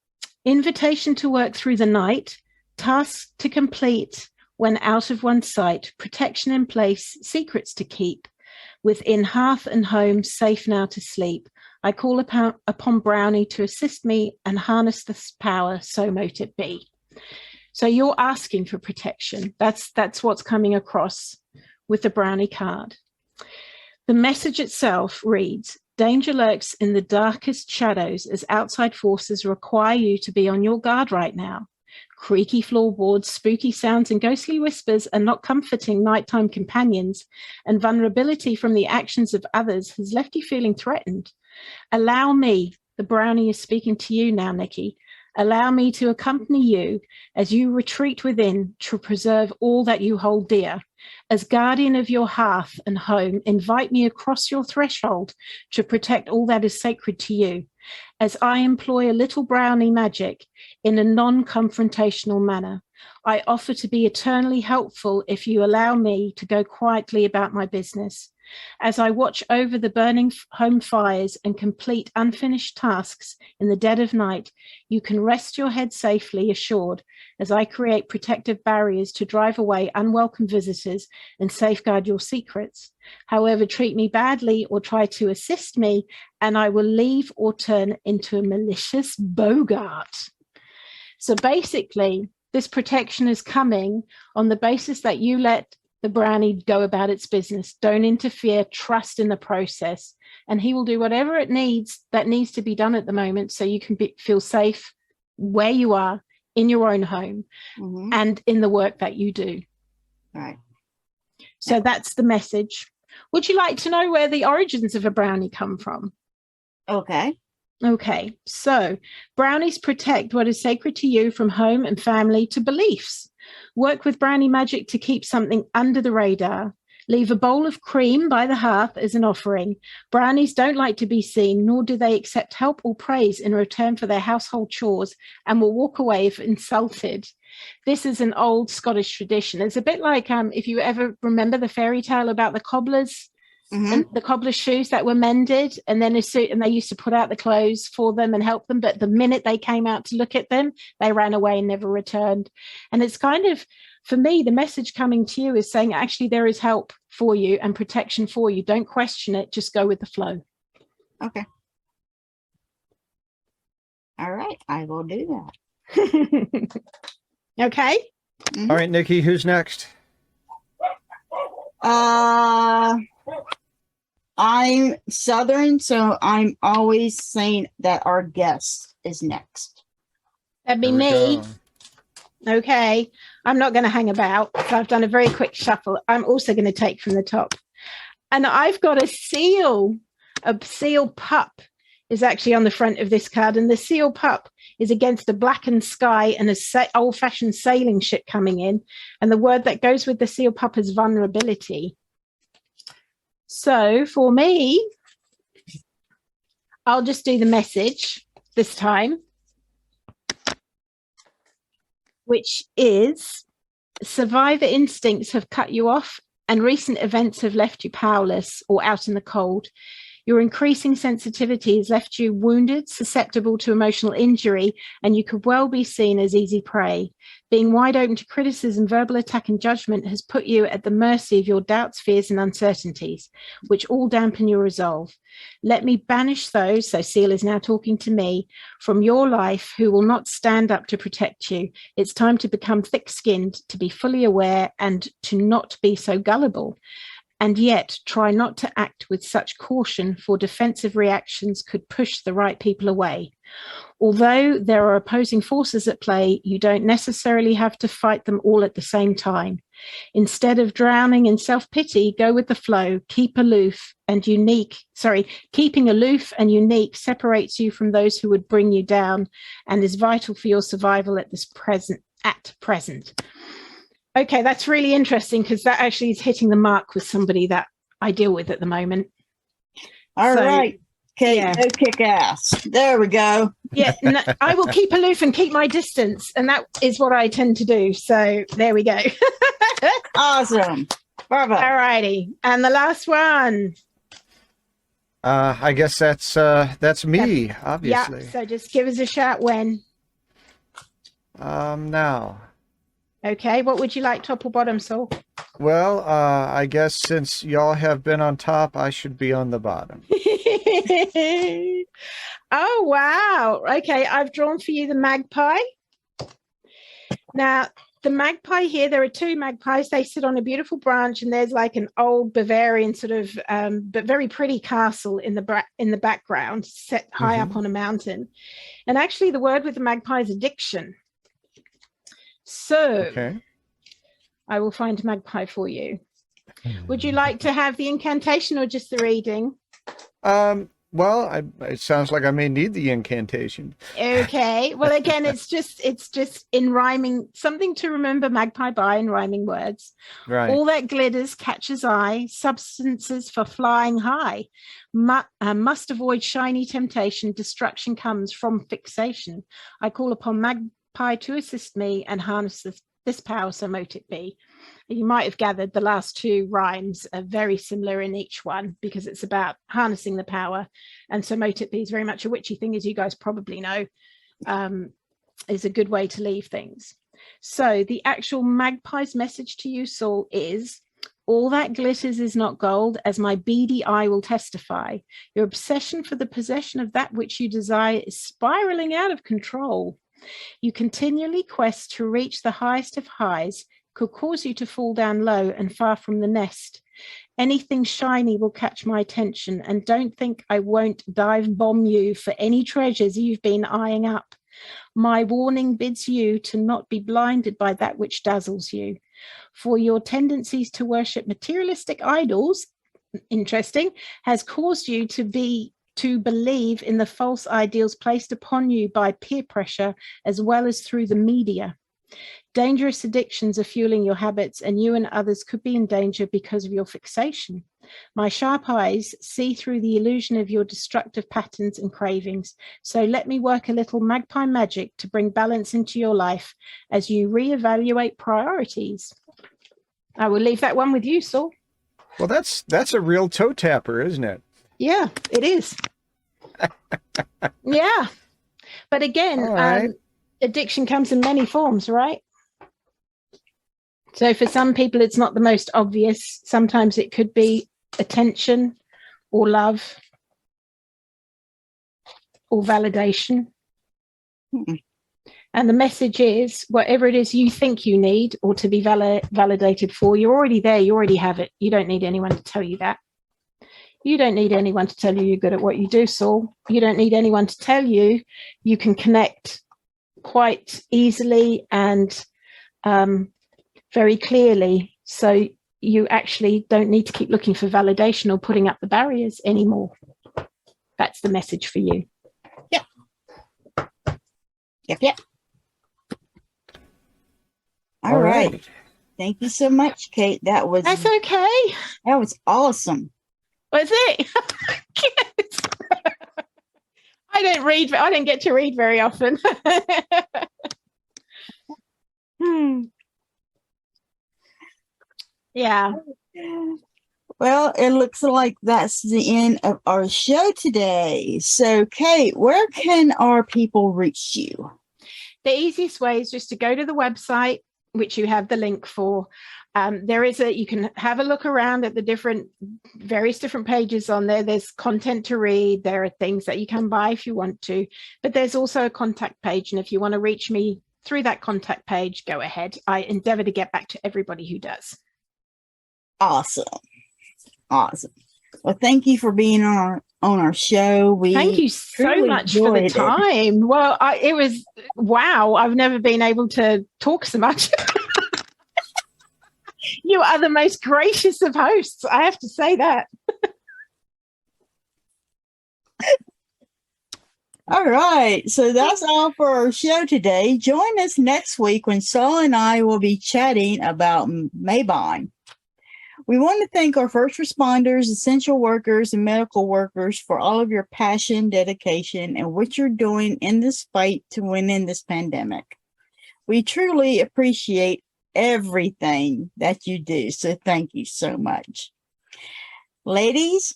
Invitation to work through the night, tasks to complete when out of one's sight, protection in place, secrets to keep. Within hearth and home, safe now to sleep. I call upon Brownie to assist me and harness this power, so mote it be. So you're asking for protection. That's what's coming across with the Brownie card. The message itself reads, danger lurks in the darkest shadows as outside forces require you to be on your guard right now. Creaky floorboards, spooky sounds, and ghostly whispers are not comforting nighttime companions, and vulnerability from the actions of others has left you feeling threatened. Allow me, the brownie is speaking to you now, Nikki. Allow me to accompany you as you retreat within to preserve all that you hold dear. As guardian of your hearth and home, invite me across your threshold to protect all that is sacred to you, as I employ a little brownie magic in a non-confrontational manner. I offer to be eternally helpful if you allow me to go quietly about my business. As I watch over the burning home fires and complete unfinished tasks in the dead of night, you can rest your head safely assured as I create protective barriers to drive away unwelcome visitors and safeguard your secrets. However, treat me badly or try to assist me, and I will leave or turn into a malicious bogart. So basically, this protection is coming on the basis that you let the brownie go about its business. Don't interfere, trust in the process, and he will do whatever it needs that needs to be done at the moment so you can feel safe where you are in your own home and in the work that you do. Right. So that's the message. Would you like to know where the origins of a brownie come from? Okay. Okay, so brownies protect what is sacred to you, from home and family to beliefs. Work with brownie magic to keep something under the radar. Leave a bowl of cream by the hearth as an offering. Brownies don't like to be seen, nor do they accept help or praise in return for their household chores, and will walk away if insulted. This is an old Scottish tradition. It's a bit like if you ever remember the fairy tale about the cobblers and the cobbler's shoes that were mended, and then and they used to put out the clothes for them and help them, but the minute they came out to look at them, they ran away and never returned. And it's kind of, for me, the message coming to you is saying, actually, there is help for you and protection for you. Don't question it, just go with the flow. Okay. All right, I will do that. Okay. All right, Nikki, who's next? I'm Southern, so I'm always saying that our guest is next. That'd be There we me. go. Okay. I'm not going to hang about. So I've done a very quick shuffle. I'm also going to take from the top. And I've got a seal pup is actually on the front of this card. And the seal pup is against a blackened sky and a old-fashioned sailing ship coming in. And the word that goes with the seal pup is vulnerability. So for me, I'll just do the message this time, which is survivor instincts have cut you off and recent events have left you powerless or out in the cold. Your increasing sensitivity has left you wounded, susceptible to emotional injury, and you could well be seen as easy prey. Being wide open to criticism, verbal attack, and judgment has put you at the mercy of your doubts, fears, and uncertainties, which all dampen your resolve. Let me banish those, so Seal is now talking to me, from your life who will not stand up to protect you. It's time to become thick-skinned, to be fully aware, and to not be so gullible. And yet try not to act with such caution, for defensive reactions could push the right people away. Although there are opposing forces at play, you don't necessarily have to fight them all at the same time. Instead of drowning in self-pity, go with the flow, keeping aloof and unique separates you from those who would bring you down and is vital for your survival at present. Okay, that's really interesting because that actually is hitting the mark with somebody that I deal with at the moment. All right, Kate, yeah. go kick ass. There we go. Yeah, no, I will keep aloof and keep my distance, and that is what I tend to do. So there we go. Awesome. Bravo. All righty, and the last one. I guess that's me, obviously. Yeah, so just give us a shout when. Now. Okay, what would you like, top or bottom, Saul? Well, I guess since y'all have been on top, I should be on the bottom. Oh, wow. Okay, I've drawn for you the magpie. Now, the magpie here, there are two magpies. They sit on a beautiful branch, and there's like an old Bavarian sort of, but very pretty castle in the background, set high up on a mountain. And actually, the word with the magpie is addiction. So Okay. I will find Magpie for you. Would you like to have the incantation or just the reading? Well, it sounds like I may need the incantation. Okay. Well, again, it's just in rhyming, something to remember Magpie by in rhyming words. Right. All that glitters catches eye, substances for flying high. Must avoid shiny temptation. Destruction comes from fixation. I call upon Magpie to assist me and harness this power, so mote it be. You might have gathered the last two rhymes are very similar in each one because it's about harnessing the power. And so mote it be is very much a witchy thing, as you guys probably know, is a good way to leave things. So the actual Magpie's message to you, Saul, is all that glitters is not gold, as my beady eye will testify. Your obsession for the possession of that which you desire is spiraling out of control. You continually quest to reach the highest of highs, could cause you to fall down low and far from the nest. Anything shiny will catch my attention, and don't think I won't dive bomb you for any treasures you've been eyeing up. My warning bids you to not be blinded by that which dazzles you, for your tendencies to worship materialistic idols, interesting, has caused you to believe in the false ideals placed upon you by peer pressure as well as through the media. Dangerous addictions are fueling your habits, and you and others could be in danger because of your fixation. My sharp eyes see through the illusion of your destructive patterns and cravings. So let me work a little magpie magic to bring balance into your life as you reevaluate priorities. I will leave that one with you, Saul. Well, that's a real toe tapper, isn't it? Yeah, it is. Yeah. But again, right. Addiction comes in many forms, right? So for some people, it's not the most obvious. Sometimes it could be attention or love or validation. And the message is, whatever it is you think you need or to be validated for, you're already there. You already have it. You don't need anyone to tell you that. You don't need anyone to tell you you're good at what you do, Saul. You don't need anyone to tell you you can connect quite easily and very clearly. So you actually don't need to keep looking for validation or putting up the barriers anymore. That's the message for you. Yep. Yep. All right. Thank you so much, Kate. That's okay. That was awesome. Was it? I don't get to read very often. Yeah. Well, it looks like that's the end of our show today. So, Kate, where can our people reach you? The easiest way is just to go to the website, which you have the link for. You can have a look around at the various different pages on there. There's content to read. There are things that you can buy if you want to, but there's also a contact page. And if you want to reach me through that contact page, go ahead. I endeavor to get back to everybody who does. Awesome. Well, thank you for being on our show. Thank you so much for the time. Well, it was, wow. I've never been able to talk so much. You are the most gracious of hosts. I have to say that. All right. So that's all for our show today. Join us next week when Saul and I will be chatting about Mabon. We want to thank our first responders, essential workers, and medical workers for all of your passion, dedication, and what you're doing in this fight to win in this pandemic. We truly appreciate everything that you do. So thank you so much. Ladies,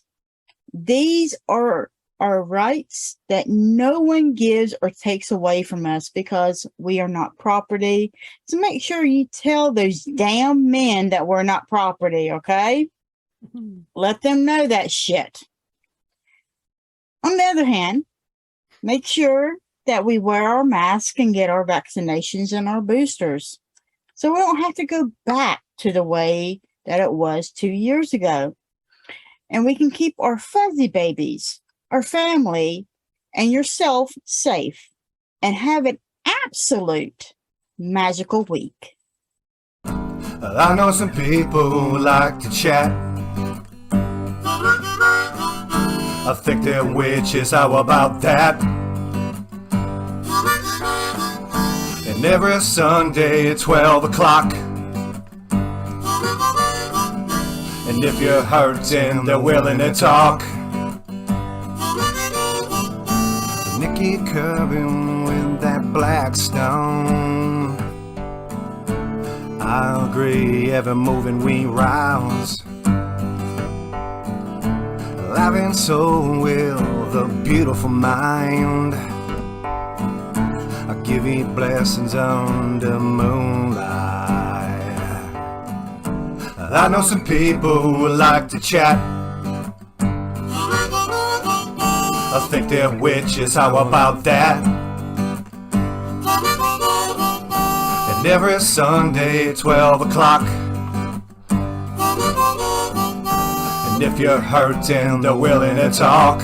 these are our rights that no one gives or takes away from us because we are not property. So make sure you tell those damn men that we're not property, okay? Mm-hmm. Let them know that shit. On the other hand, make sure that we wear our masks and get our vaccinations and our boosters, so we don't have to go back to the way that it was 2 years ago. And we can keep our fuzzy babies, our family, and yourself safe and have an absolute magical week. I know some people who like to chat. I think they're witches, how about that? And every Sunday at 12 o'clock. And if you're hurting, they're willing to talk. Nikki Kirby with that black stone. I agree, Evermoving We Rise. Life and soul will the beautiful mind. I give you blessings under moonlight. I know some people who like to chat. I think they're witches, how about that? And every Sunday at 12 o'clock. And if you're hurting, they're willing to talk.